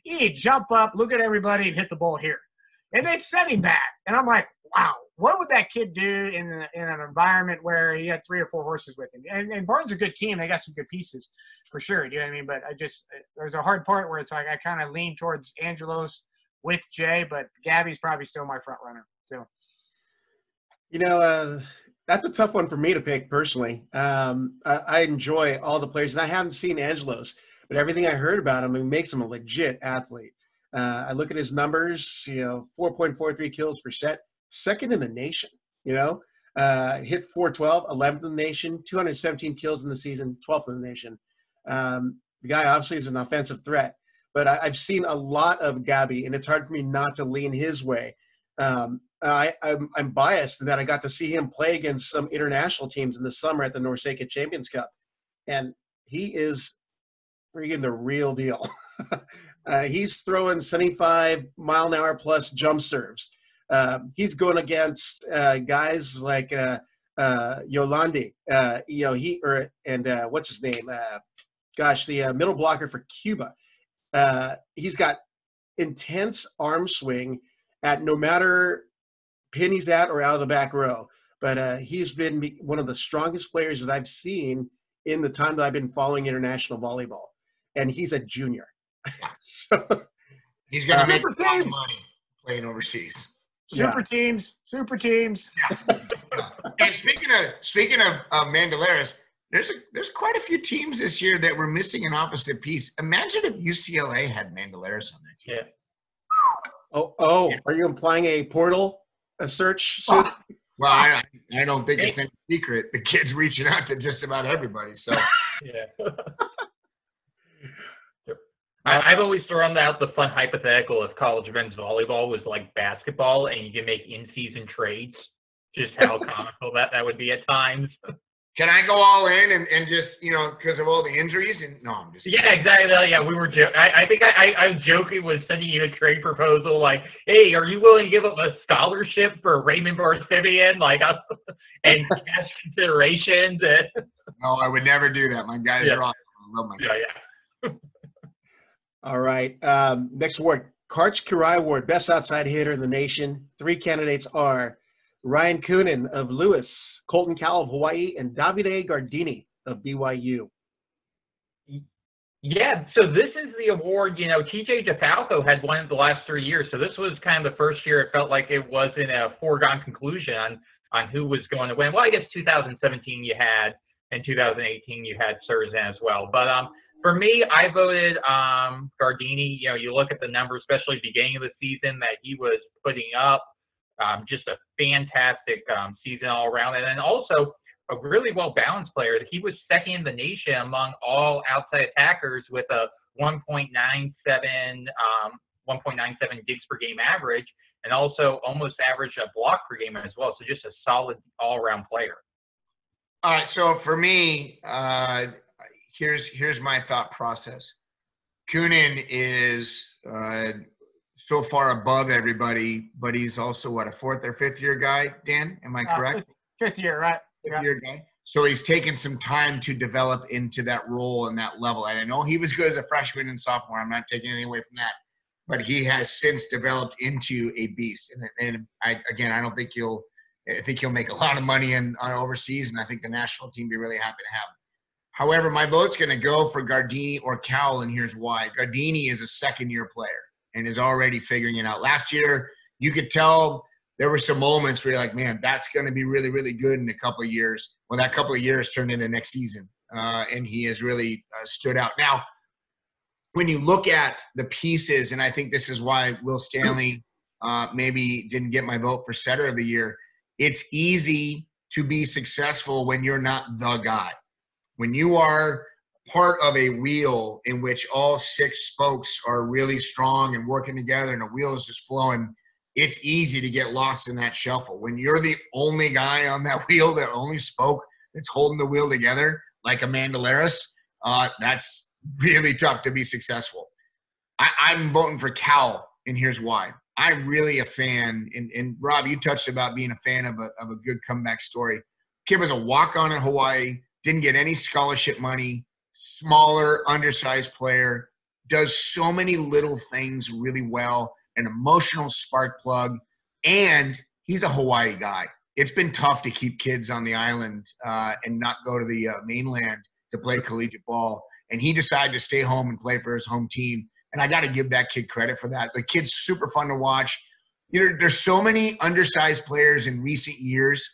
he'd jump up, look at everybody, and hit the ball here. And they'd set him back. And I'm like, wow, what would that kid do in an environment where he had 3 or 4 horses with him? And Barnes is a good team. They got some good pieces for sure. Do you know what I mean? But there's a hard part where it's like I kind of lean towards Angelos with Jay, but Gabby's probably still my front runner. So, that's a tough one for me to pick personally. I enjoy all the players, and I haven't seen Angelos, but everything I heard about him, it makes him a legit athlete. I look at his numbers, 4.43 kills per set, second in the nation, hit 412, 11th in the nation, 217 kills in the season, 12th in the nation. The guy obviously is an offensive threat, but I've seen a lot of Gabby, and it's hard for me not to lean his way. I'm biased in that I got to see him play against some international teams in the summer at the NORCECA Champions Cup, and he is freaking the real deal. He's throwing 75-mile-an-hour plus jump serves. He's going against guys like Yolandi. What's his name? The middle blocker for Cuba. He's got intense arm swing at no matter pin he's at or out of the back row. But he's been one of the strongest players that I've seen in the time that I've been following international volleyball. And he's a junior. So he's going to make a lot of money playing overseas. Super teams. Yeah. And speaking of Mandaleras, there's quite a few teams this year that were missing an opposite piece. Imagine if UCLA had Mandaleras on their team. Yeah. Oh, are you implying a search soon? Well, I don't think it's any secret. The kid's reaching out to just about everybody. So yeah. I've always thrown out the fun hypothetical if college men's volleyball was like basketball and you can make in-season trades, just how comical that would be at times. Can I go all in and just, because of all the injuries? And no, I'm just kidding. Yeah, exactly. Yeah, we were joking. I think I was joking with sending you a trade proposal like, hey, are you willing to give up a scholarship for Raymond Barthivian, and cash considerations? No, I would never do that. My guys are awesome. I love my guys. Yeah. All right. Next award, Karch Kirai Award, Best Outside Hitter in the Nation. 3 candidates are Ryan Coonan of Lewis, Colton Cowell of Hawaii, and Davide Gardini of BYU. Yeah, so this is the award, TJ DeFalco had won it the last 3 years. So this was kind of the first year it felt like it wasn't a foregone conclusion on who was going to win. Well, I guess 2017 you had, and 2018 you had Surzan as well. But for me, I voted Gardini. You look at the numbers, especially beginning of the season that he was putting up. Just a fantastic season all around. And then also a really well-balanced player. He was second in the nation among all outside attackers with a 1.97 gigs per game average, and also almost averaged a block per game as well. So just a solid all-around player. All right. So for me, here's my thought process. Coonan is so far above everybody, but he's also a 4th or 5th year guy, Dan? Am I correct? 5th year, right? 5th year guy. So he's taken some time to develop into that role and that level. And I know he was good as a freshman and sophomore. I'm not taking anything away from that. But he has since developed into a beast. And I don't think I think he'll make a lot of money on overseas, and I think the national team will be really happy to have him. However, my vote's going to go for Gardini or Cowell, and here's why. Gardini is a second-year player and is already figuring it out. Last year, you could tell there were some moments where you're like, man, that's going to be really, really good in a couple of years. Well, that couple of years turned into next season, and he has really stood out. Now, when you look at the pieces, and I think this is why Will Stanley maybe didn't get my vote for setter of the year, it's easy to be successful when you're not the guy. When you are part of a wheel in which all 6 spokes are really strong and working together and the wheel is just flowing, it's easy to get lost in that shuffle. When you're the only guy on that wheel, the only spoke that's holding the wheel together, like a Mandalaris, that's really tough to be successful. I'm voting for Cal, and here's why. I'm really a fan, and Rob, you touched about being a fan of a good comeback story. Kid was a walk-on in Hawaii, didn't get any scholarship money, smaller, undersized player, does so many little things really well, an emotional spark plug, and he's a Hawaii guy. It's been tough to keep kids on the island and not go to the mainland to play collegiate ball. And he decided to stay home and play for his home team. And I got to give that kid credit for that. The kid's super fun to watch. You know, there's so many undersized players in recent years.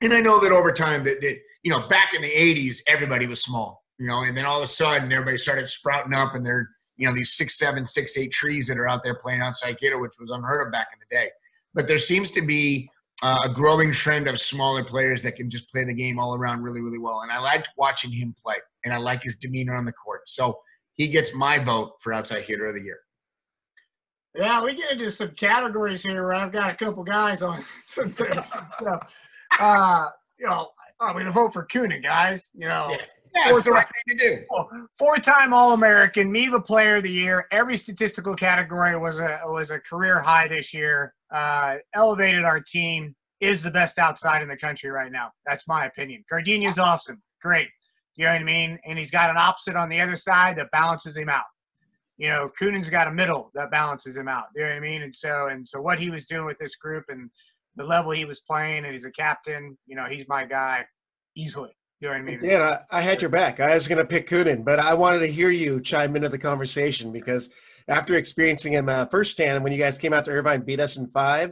And I know that over time that you know, back in the 80s, everybody was small, you know, and then all of a sudden everybody started sprouting up and they're, you know, these 6'7", 6'8" trees that are out there playing outside kiddo, which was unheard of back in the day. But there seems to be a growing trend of smaller players that can just play the game all around really, really well. And I liked watching him play, and I like his demeanor on the court. So he gets my vote for outside hitter of the year. Yeah, we get into some categories here where I've got a couple guys on some things. So, you know, I'm going to vote for Coonan, guys. You know, yeah, it's the right thing to do. 4-time All-American, MIVA Player of the Year. Every statistical category was a career high this year. Elevated our team. Is the best outside in the country right now. That's my opinion. Gardenia's awesome. Great. You know what I mean? And he's got an opposite on the other side that balances him out. You know, Coonan's got a middle that balances him out. You know what I mean? And so what he was doing with this group and the level he was playing, and he's a captain, you know, he's my guy easily. You know what I mean? Dan, I had your back. I was going to pick Coonan, but I wanted to hear you chime into the conversation because after experiencing him firsthand, when you guys came out to Irvine, beat us in 5,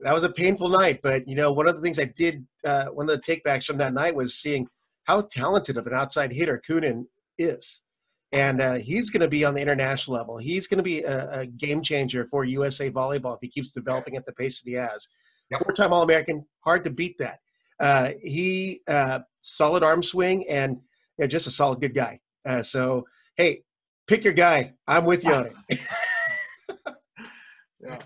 that was a painful night. But, you know, one of the things I did, one of the takebacks from that night was seeing how talented of an outside hitter Coonan is. And he's going to be on the international level. He's going to be a game changer for USA Volleyball if he keeps developing at the pace that he has. Yep. 4-time All-American, hard to beat that. He solid arm swing and just a solid good guy. So, hey, pick your guy. I'm with you on it. Yeah.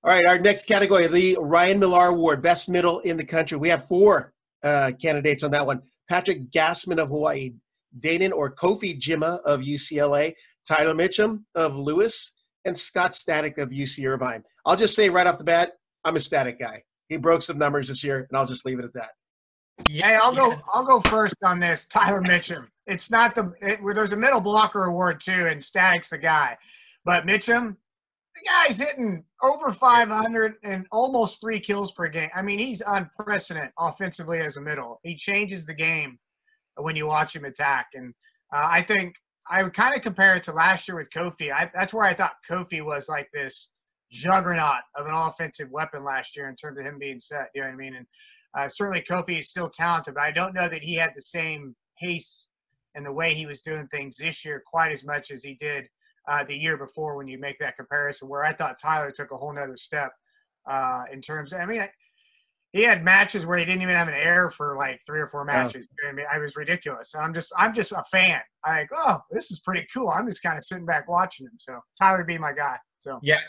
All right, our next category, the Ryan Millar Award, Best Middle in the Country. We have 4 candidates on that one. Patrick Gassman of Hawaii, Danon or Kofi Jima of UCLA, Tyler Mitchum of Lewis, and Scott Static of UC Irvine. I'll just say right off the bat, I'm a Static guy. He broke some numbers this year, and I'll just leave it at that. Yeah, I'll go first on this. Tyler Mitchum. It's not there's a middle blocker award too, and Static's the guy. But Mitchum, the guy's hitting over 500 and almost 3 kills per game. I mean, he's unprecedented offensively as a middle. He changes the game when you watch him attack. And I think I would kind of compare it to last year with Kofi. That's where I thought Kofi was like this juggernaut of an offensive weapon last year in terms of him being set. You know what I mean? And certainly Kofi is still talented, but I don't know that he had the same pace and the way he was doing things this year quite as much as he did the year before when you make that comparison, where I thought Tyler took a whole nother step in terms of, I mean, he had matches where he didn't even have an error for like 3 or 4 matches. Oh. I mean, I was ridiculous. I'm just a fan. I like, oh, this is pretty cool. I'm just kind of sitting back watching him. So Tyler be my guy. So yeah.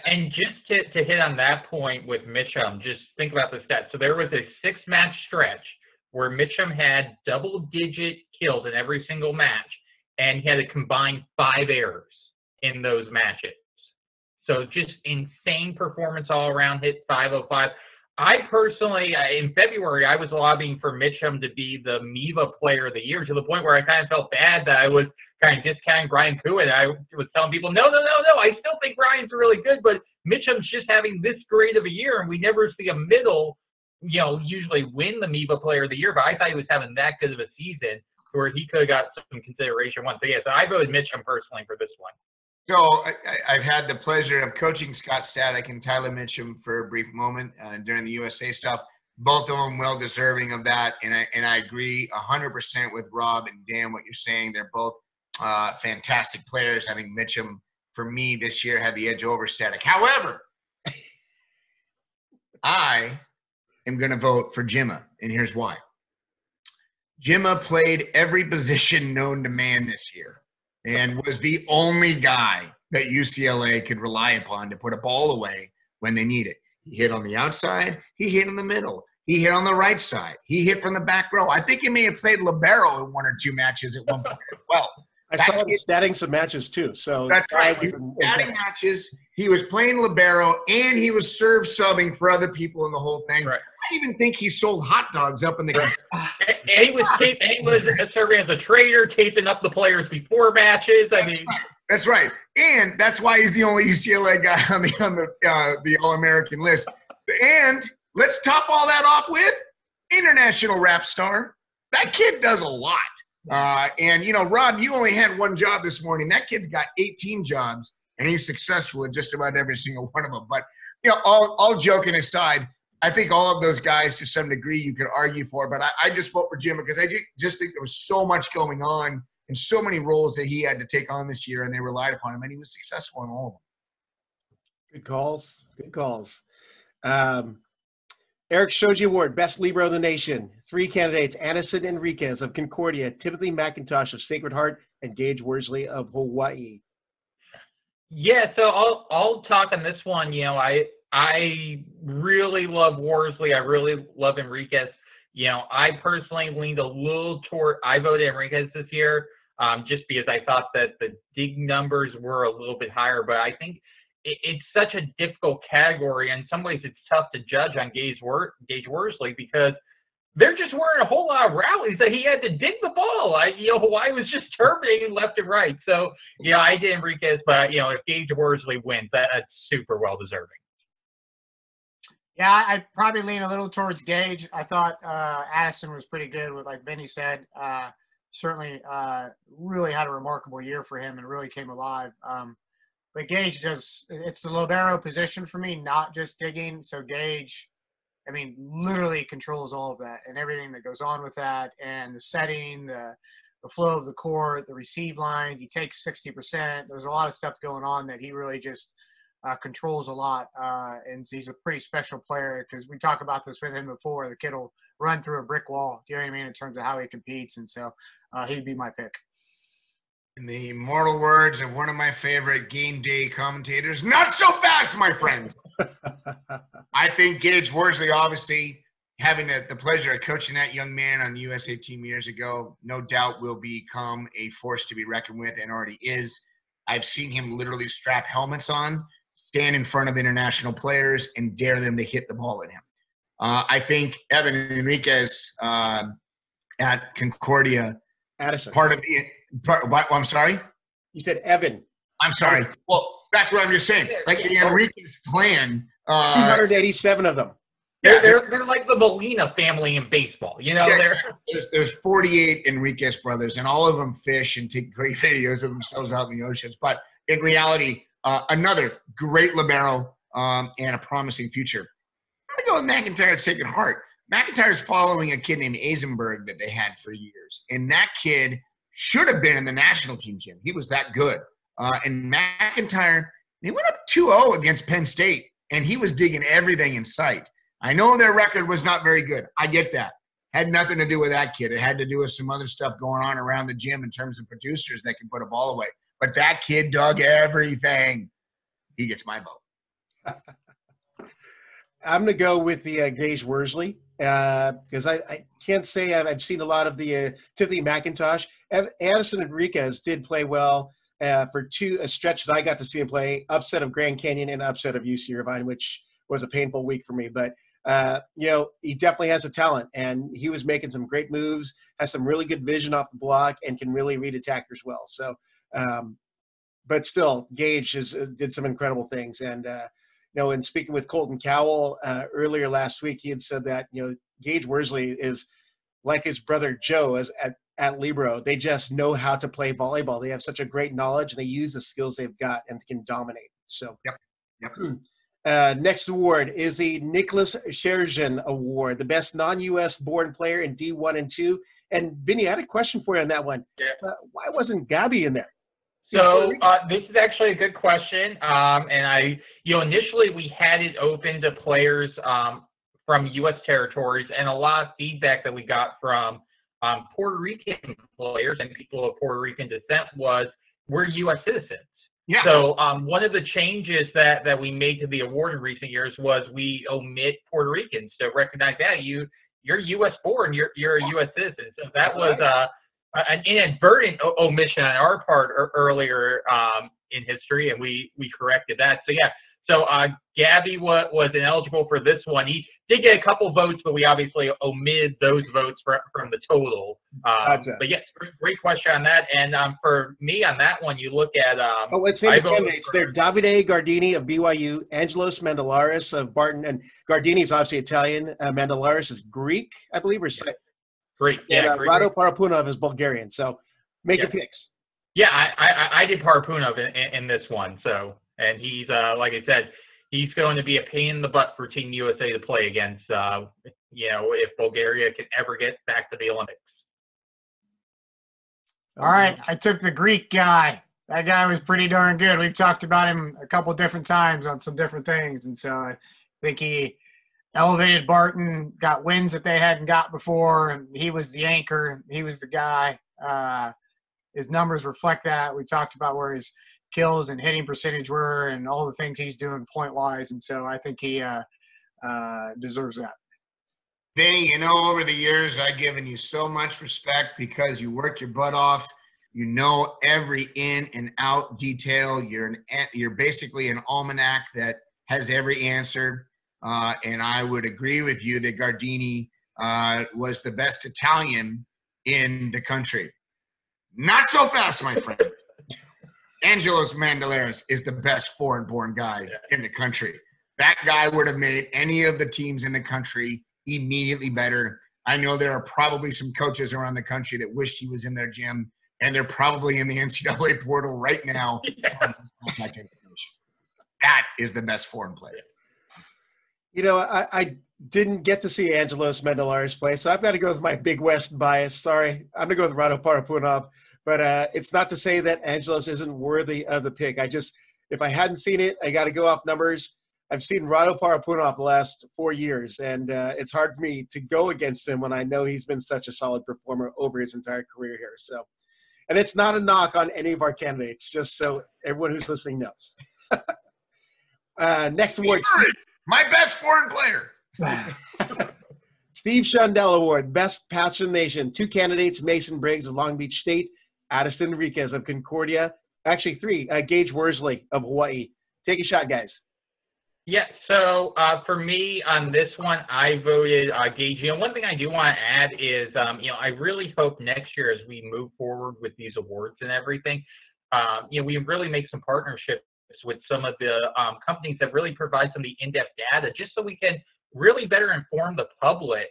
And just to hit on that point with Mitchum, just think about the stats. So there was a 6-match stretch where Mitchum had double-digit kills in every single match, and he had a combined 5 errors in those matches. So just insane performance all around, hit 505. I personally, in February, I was lobbying for Mitchum to be the MIVA Player of the Year, to the point where I kind of felt bad that I was kind of discounting Brian Pruitt. I was telling people, no, I still think Brian's really good, but Mitchum's just having this great of a year, and we never see a middle, you know, usually win the MIVA Player of the Year, but I thought he was having that good of a season where he could have got some consideration once. So, yeah, so I voted Mitchum personally for this one. So I've had the pleasure of coaching Scott Static and Tyler Mitchum for a brief moment during the USA stuff. Both of them well deserving of that, and I agree 100% with Rob and Dan what you're saying. They're both fantastic players. I think Mitchum, for me, this year had the edge over Static. However, I am going to vote for Jimma, and here's why. Jimma played every position known to man this year and was the only guy that UCLA could rely upon to put a ball away when they need it. He hit on the outside. He hit in the middle. He hit on the right side. He hit from the back row. I think he may have played libero in one or two matches at one point as well. I saw him statting some matches too. So that's right. He was statting matches. He was playing libero, and he was serve subbing for other people in the whole thing. Right. I even think he sold hot dogs up in the and he was serving as a trader, taping up the players before matches. That's right. And that's why he's the only UCLA guy on the All-American list. And let's top all that off with international rap star. That kid does a lot. And, Rob, you only had one job this morning. That kid's got 18 jobs, and he's successful at just about every single one of them. But, all joking aside, I think all of those guys, to some degree, you could argue for. But I just vote for Jim because I just think there was so much going on and so many roles that he had to take on this year, and they relied upon him, and he was successful in all of them. Good calls. Good calls. Eric Shoji Award, Best Libero in the Nation. 3 candidates, Anderson Enriquez of Concordia, Timothy McIntosh of Sacred Heart, and Gage Worsley of Hawaii. Yeah, so I'll talk on this one. I really love Worsley. I really love Enriquez. I personally leaned a little toward – I voted Enriquez this year just because I thought that the dig numbers were a little bit higher. But I think it's such a difficult category. In some ways, it's tough to judge on Gage Worsley because there just weren't a whole lot of rallies that he had to dig the ball. Hawaii was just terminating left and right. So, I did Enriquez. But, if Gage Worsley wins, that's super well-deserving. Yeah, I'd probably lean a little towards Gage. I thought Addison was pretty good with, like Vinnie said. Certainly really had a remarkable year for him and really came alive. But Gage it's the libero position for me, not just digging. So Gage, literally controls all of that and everything that goes on with that and the setting, the flow of the court, the receive lines. He takes 60%. There's a lot of stuff going on that he really just controls a lot, and he's a pretty special player because we talk about this with him before. The kid will run through a brick wall, do you know what I mean, in terms of how he competes, and so he'd be my pick. In the immortal words of one of my favorite game day commentators, not so fast, my friend. I think Gage Worsley, obviously, having the pleasure of coaching that young man on the USA team years ago, no doubt will become a force to be reckoned with and already is. I've seen him literally strap helmets on, stand in front of international players, and dare them to hit the ball at him. I think Evan Enriquez at Concordia, Addison. I'm sorry? You said Evan. I'm sorry. Well, that's what I'm just saying. Like the Enriquez clan. 287 of them. Yeah, they're like the Molina family in baseball. There's 48 Enriquez brothers, and all of them fish and take great videos of themselves out in the oceans. But in reality, another great libero and a promising future. I'm going to go with McIntyre at Sacred Heart. McIntyre's following a kid named Eisenberg that they had for years, and that kid should have been in the national team, Jim. He was that good. And McIntyre, they went up 2-0 against Penn State, and he was digging everything in sight. I know their record was not very good. I get that. Had nothing to do with that kid. It had to do with some other stuff going on around the gym in terms of producers that can put a ball away. But that kid dug everything. He gets my vote. I'm going to go with the Gage Worsley because I can't say I've seen a lot of the Tiffany McIntosh. Addison Enriquez did play well for a stretch that I got to see him play. Upset of Grand Canyon and upset of UC Irvine, which was a painful week for me. But, he definitely has a talent, and he was making some great moves, has some really good vision off the block, and can really read attackers well. So, but still, Gage did some incredible things. And, in speaking with Colton Cowell earlier last week, he had said that, Gage Worsley is like his brother Joe at Libero. They just know how to play volleyball. They have such a great knowledge, and they use the skills they've got and can dominate. So, next award is the Nicholas Sherjan Award, the best non-U.S. born player in D1 and 2. And Vinnie, I had a question for you on that one. Yeah. Why wasn't Gabby in there? So this is actually a good question. And initially we had it open to players from U.S. territories, and a lot of feedback that we got from Puerto Rican players and people of Puerto Rican descent was we're U.S. citizens. Yeah. So one of the changes that we made to the award in recent years was we omit Puerto Ricans to recognize that you're U.S. born, you're a U.S. citizen. So that was an inadvertent omission on our part earlier in history, and we corrected that. So yeah. So Gabby was ineligible for this one. He did get a couple votes, but we obviously omitted those votes from the total. Gotcha. But yes, great question on that. And for me on that one, you look at let's say the candidates. They're Davide Gardini of BYU, Angelos Mandelaris of Barton, and Gardini is obviously Italian. Mandelaris is Greek, I believe, or Greek. And Yeah, Rado Parapunov is Bulgarian. So make your picks. Yeah, I did Parapunov in this one. So. And he's, like I said, he's going to be a pain in the butt for Team USA to play against, if Bulgaria can ever get back to the Olympics. All right, I took the Greek guy. That guy was pretty darn good. We've talked about him a couple different times on some different things. And so I think he elevated Barton, got wins that they hadn't got before, and he was the anchor. He was the guy. His numbers reflect that. We talked about where his kills and hitting percentage were and all the things he's doing point-wise. And so I think he deserves that. Vinny, over the years, I've given you so much respect because you work your butt off. You know every in and out detail. You're basically an almanac that has every answer. And I would agree with you that Gardini was the best Italian in the country. Not so fast, my friend. Angelos Mandelaris is the best foreign-born guy in the country. That guy would have made any of the teams in the country immediately better. I know there are probably some coaches around the country that wished he was in their gym, and they're probably in the NCAA portal right now. That is the best foreign player. I didn't get to see Angelos Mandelaris play, so I've got to go with my Big West bias. Sorry. I'm going to go with Rado Parapunov. But it's not to say that Angelos isn't worthy of the pick. If I hadn't seen it, I got to go off numbers. I've seen Rado Parapunov the last 4 years, and it's hard for me to go against him when I know he's been such a solid performer over his entire career here. So, and it's not a knock on any of our candidates, just so everyone who's listening knows. Next award, my best foreign player. Steve Shundell Award, Best Passer in the Nation. 2 candidates, Mason Briggs of Long Beach State, Addison Enriquez of Concordia. Actually 3, Gage Worsley of Hawaii. Take a shot, guys. Yeah, so for me on this one, I voted Gage. One thing I do want to add is, I really hope next year as we move forward with these awards and everything, we really make some partnerships with some of the companies that really provide some of the in-depth data just so we can really better inform the public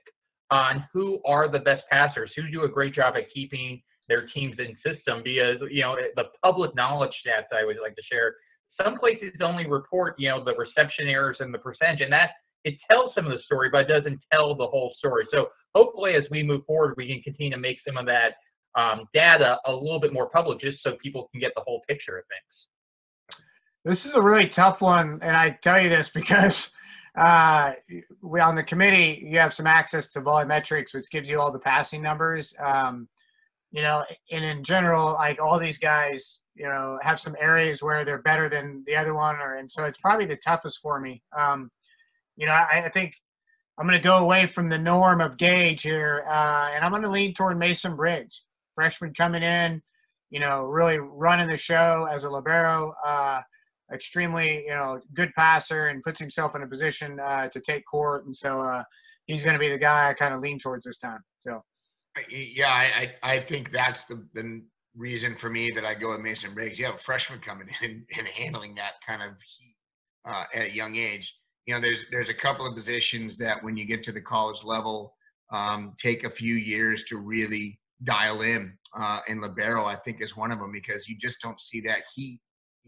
on who are the best passers, who do a great job at keeping their teams in system, because, the public knowledge stats I always like to share, some places only report, the reception errors and the percentage, and that it tells some of the story, but it doesn't tell the whole story. So hopefully as we move forward, we can continue to make some of that data a little bit more public just so people can get the whole picture of things. This is a really tough one, and I tell you this because we on the committee, you have some access to Volleymetrics, which gives you all the passing numbers. And in general, like all these guys, have some areas where they're better than the other one, and so it's probably the toughest for me. I think I'm going to go away from the norm of Gage here, and I'm going to lean toward Mason Briggs, freshman coming in, really running the show as a libero, extremely, good passer, and puts himself in a position to take court, and so he's going to be the guy I kind of lean towards this time. So. Yeah, I think that's the reason for me that I go with Mason Briggs. You have a freshman coming in and handling that kind of heat at a young age. There's a couple of positions that when you get to the college level take a few years to really dial in. And libero, I think, is one of them, because you just don't see that heat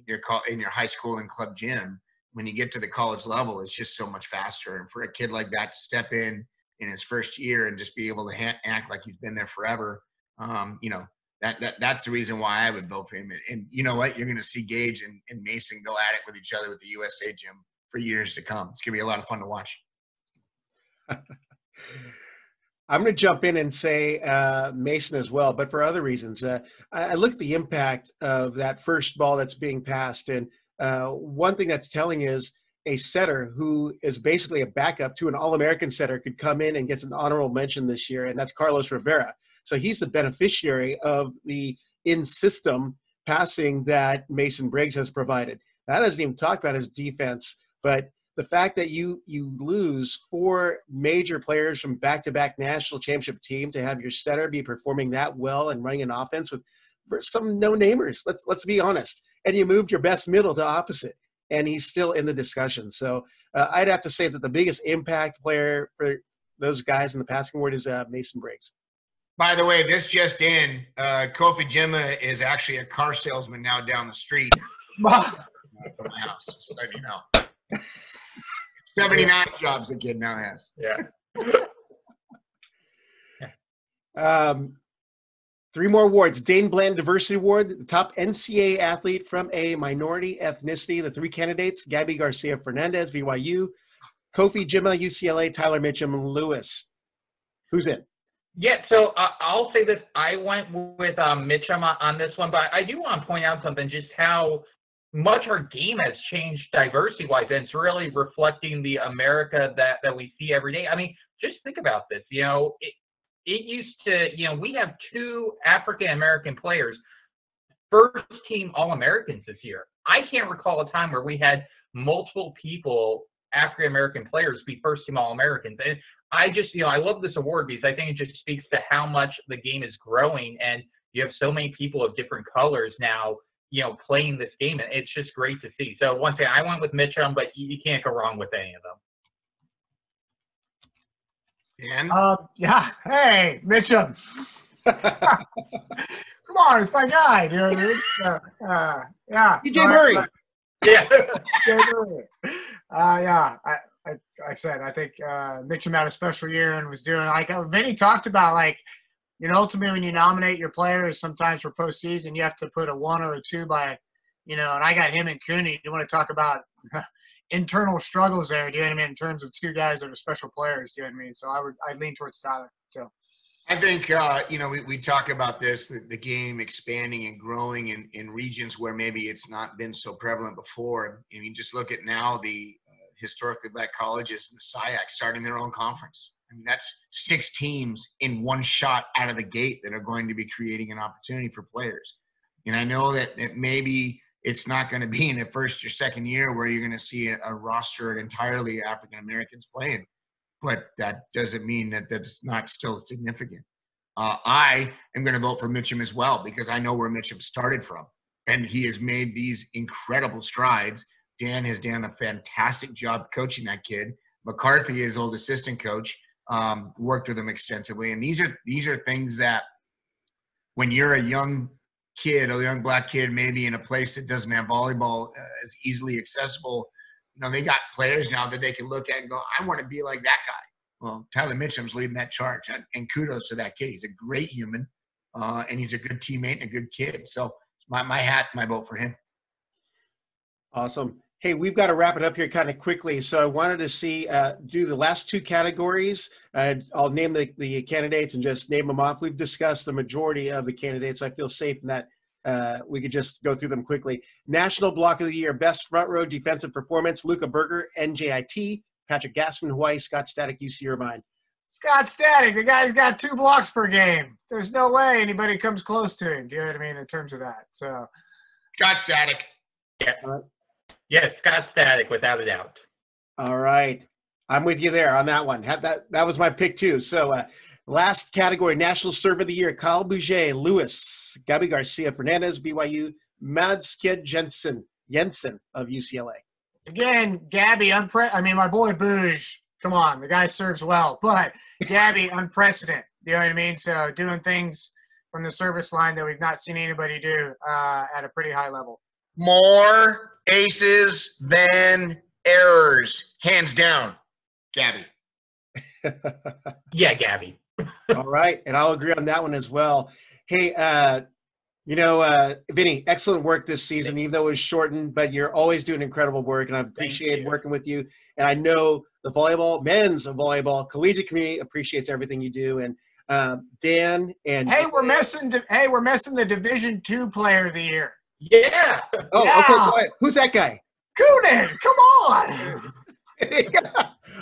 in your high school and club gym. When you get to the college level, it's just so much faster. And for a kid like that to step in his first year and just be able to act like he's been there forever, that's the reason why I would vote for him. And you know what? You're going to see Gage and Mason go at it with each other with the USA gym for years to come. It's going to be a lot of fun to watch. I'm going to jump in and say Mason as well, but for other reasons. I look at the impact of that first ball that's being passed, and one thing that's telling is a setter who is basically a backup to an All-American setter could come in and gets an honorable mention this year, and that's Carlos Rivera. So he's the beneficiary of the in-system passing that Mason Briggs has provided. That doesn't even talk about his defense, but the fact that you lose 4 major players from back-to-back national championship team to have your setter be performing that well and running an offense with some no-namers, let's be honest, and you moved your best middle to opposite, and he's still in the discussion. So I'd have to say that the biggest impact player for those guys in the passing award is Mason Briggs. By the way, this just in, Kofi Jimma is actually a car salesman now down the street from my house, just let you know. 79 jobs the kid now has. Yeah. 3 more awards. Dane Bland Diversity Award, the top NCAA athlete from a minority ethnicity. The 3 candidates: Gabby Garcia Fernandez, BYU; Kofi Jimma, UCLA; Tyler Mitchum, Lewis. Who's in? Yeah, so I'll say this. I went with Mitchum on this one, but I do want to point out something, just how much our game has changed diversity-wise, and it's really reflecting the America that we see every day. I mean, just think about this. It used to, we have 2 African-American players, first-team All-Americans this year. I can't recall a time where we had multiple people, African-American players, be first-team All-Americans. And I just, I love this award because I think it just speaks to how much the game is growing, and you have so many people of different colors now, playing this game. And it's just great to see. So once again, I went with Mitchum, but you can't go wrong with any of them. Dan? Yeah. Hey, Mitchum. Come on, it's my guy. You know what I mean? Yeah. DJ Murray. Yeah. Yeah. I said, I think Mitchum had a special year and was doing, like Vinnie talked about, ultimately when you nominate your players, sometimes for postseason, you have to put a 1 or a 2 by, and I got him and Cooney. You want to talk about internal struggles there, do you know what I mean, in terms of 2 guys that are special players, do you know what I mean? So I'd lean towards Tyler. So I think, we talk about this, the game expanding and growing in regions where maybe it's not been so prevalent before. And you just look at now the historically black colleges and the SIAC starting their own conference. I mean, that's 6 teams in one shot out of the gate that are going to be creating an opportunity for players. And I know that maybe it's not going to be in the first or second year where you're going to see a roster entirely African-Americans playing, but that doesn't mean that that's not still significant. I am going to vote for Mitchum as well, because I know where Mitchum started from, and he has made these incredible strides. Dan has done a fantastic job coaching that kid. McCarthy, his old assistant coach, worked with him extensively. And these are things that when you're a young kid, a young black kid, maybe in a place that doesn't have volleyball as easily accessible, they got players now that they can look at and go, I want to be like that guy. Well, Tyler Mitchum's leading that charge, and kudos to that kid. He's a great human, and he's a good teammate and a good kid. So my hat, my vote for him. Awesome. Hey, we've got to wrap it up here kind of quickly. So I wanted to see, do the last 2 categories. I'll name the candidates and just name them off. We've discussed the majority of the candidates. I feel safe in that we could just go through them quickly. National Block of the Year, Best Front Row Defensive Performance, Luca Berger, NJIT, Patrick Gassman, Hawaii, Scott Static, UC Irvine. Scott Static, the guy's got 2 blocks per game. There's no way anybody comes close to him. Do you know what I mean, in terms of that? So, Scott Static. Yeah. Yes, Scott Static, without a doubt. All right. I'm with you there on that one. That was my pick too. So last category, National Serve of the Year, Kyle Bouger, Lewis, Gabby Garcia Fernandez, BYU, Mads Kjed Jensen of UCLA. Again, Gabby, my boy Bouge, come on, the guy serves well. But Gabby, unprecedented. You know what I mean? So doing things from the service line that we've not seen anybody do at a pretty high level. More aces than errors, hands down. Gabby. Yeah, Gabby. All right, and I'll agree on that one as well. Hey, Vinnie, excellent work this season, even though it was shortened, but you're always doing incredible work, and I've appreciated working with you. And I know the men's volleyball, collegiate community appreciates everything you do. And Dan and we're missing the Division II Player of the Year. Yeah. Oh, yeah. Okay. Go ahead. Who's that guy? Coonan, come on.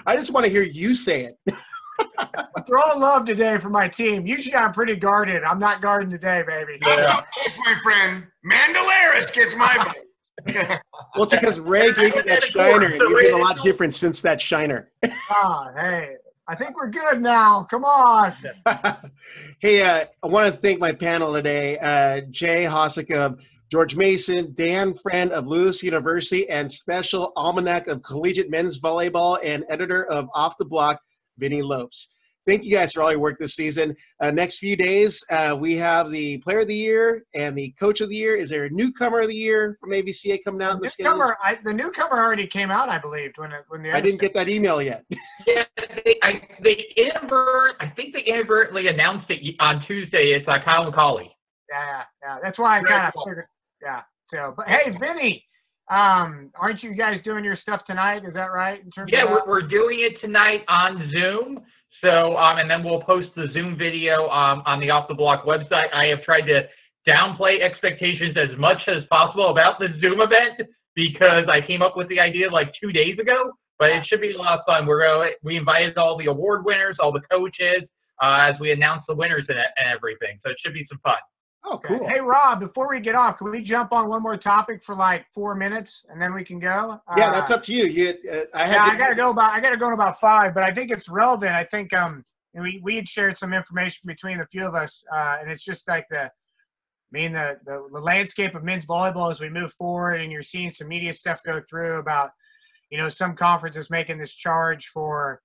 I just want to hear you say it. I'm throwing love today for my team. Usually I'm pretty guarded. I'm not guarding today, baby. That's my friend. Mandalaris gets my vote. Well, it's because Ray gave you that shiner, and you've been a lot different since that shiner. Hey, I think we're good now. Come on. Hey, I want to thank my panel today. Jay Hossack of George Mason, Dan Friend of Lewis University, and Special Almanac of Collegiate Men's Volleyball and editor of Off the Block, Vinnie Lopes. Thank you guys for all your work this season. Next few days, we have the Player of the Year and the Coach of the Year. Is there a Newcomer of the Year from AVCA coming out in the schedules? The newcomer already came out, I believe. I didn't get that email yet. Yeah, I think they inadvertently announced it on Tuesday. It's Kyle McCauley. Yeah. That's why I kind of figured. Yeah. So, but hey, Vinnie, aren't you guys doing your stuff tonight? Is that right? We're doing it tonight on Zoom. So, and then we'll post the Zoom video on the Off the Block website. I have tried to downplay expectations as much as possible about the Zoom event because I came up with the idea like 2 days ago. But it should be a lot of fun. We invited all the award winners, all the coaches, as we announce the winners and everything. So it should be some fun. Oh, cool. Okay. Hey, Rob, before we get off, can we jump on one more topic for like 4 minutes and then we can go? Yeah, that's up to you. I gotta go in about 5, but I think it's relevant. I think we had shared some information between the few of us, and it's just like the landscape of men's volleyball as we move forward, and you're seeing some media stuff go through about some conferences making this charge for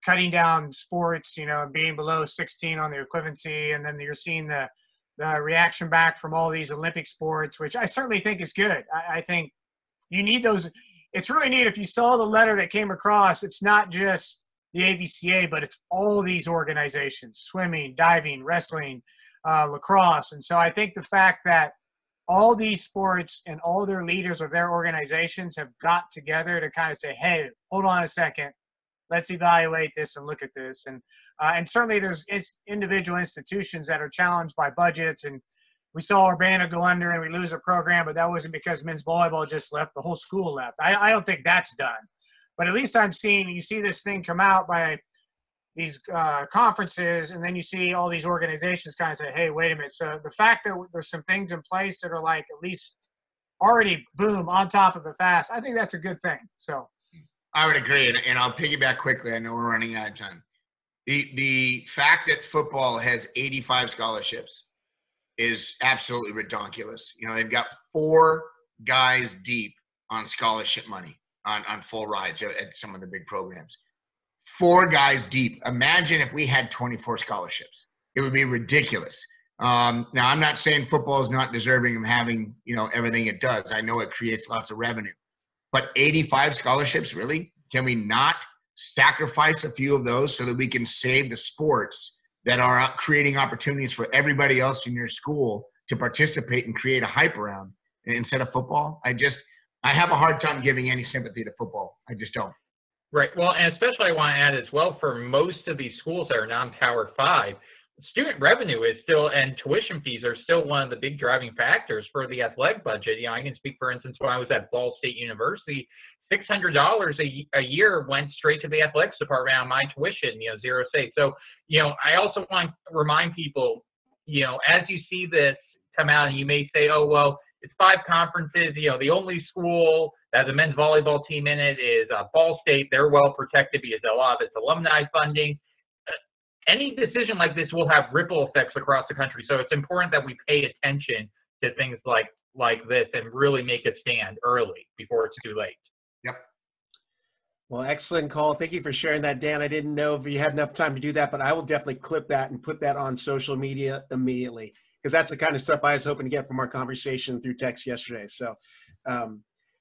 cutting down sports, being below 16 on the equivalency, and then you're seeing the reaction back from all these Olympic sports, which I certainly think is good. I think you need those. It's really neat. If you saw the letter that came across, it's not just the AVCA, but it's all these organizations: swimming, diving, wrestling, lacrosse. And so I think the fact that all these sports and all their leaders of their organizations have got together to kind of say, hey, hold on a second, let's evaluate this and look at this. And certainly there's individual institutions that are challenged by budgets, and we saw Urbana go under and we lose a program, but that wasn't because men's volleyball just left, the whole school left. I don't think that's done. But at least you see this thing come out by these conferences, and then you see all these organizations kind of say, hey, wait a minute. So the fact that there's some things in place that are like at least already, boom, on top of it fast, I think that's a good thing. So I would agree, and I'll piggyback quickly. I know we're running out of time. The fact that football has 85 scholarships is absolutely ridiculous. They've got 4 guys deep on scholarship money on full rides at some of the big programs. 4 guys deep. Imagine if we had 24 scholarships. It would be ridiculous. Now, I'm not saying football is not deserving of having, everything it does. I know it creates lots of revenue. But 85 scholarships, really? Can we not sacrifice a few of those so that we can save the sports that are creating opportunities for everybody else in your school to participate and create a hype around instead of football? I have a hard time giving any sympathy to football. I just don't. Right. Well, and especially I want to add as well, for most of these schools that are non-Power 5, student revenue is still, and tuition fees are still one of the big driving factors for the athletic budget. I can speak, for instance, when I was at Ball State University, $600 a year went straight to the athletics department on my tuition, zero state. So, I also want to remind people, as you see this come out, and you may say, oh, well, it's 5 conferences, the only school that has a men's volleyball team in it is Ball State. They're well protected because a lot of it's alumni funding. Any decision like this will have ripple effects across the country. So it's important that we pay attention to things like this and really make a stand early before it's too late. Yep. Well, excellent call. Thank you for sharing that, Dan. I didn't know if you had enough time to do that, but I will definitely clip that and put that on social media immediately, because that's the kind of stuff I was hoping to get from our conversation through text yesterday. So,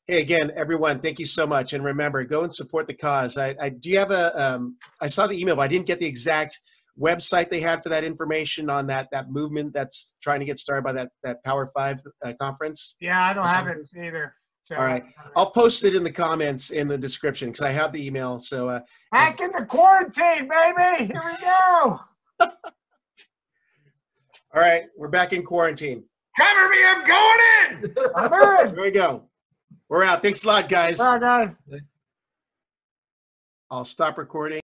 hey, again, everyone, thank you so much. And remember, go and support the cause. Do you have I saw the email, but I didn't get the exact website they had for that information on that movement that's trying to get started by that Power 5 conference. Yeah, I don't have it either. So, all right, I'll post it in the comments in the description because I have the email. So back in the quarantine, baby. Here we go. All right, we're back in quarantine. Cover me, I'm going in. I'm in. There we go. We're out. Thanks a lot, guys. Bye, guys. I'll stop recording.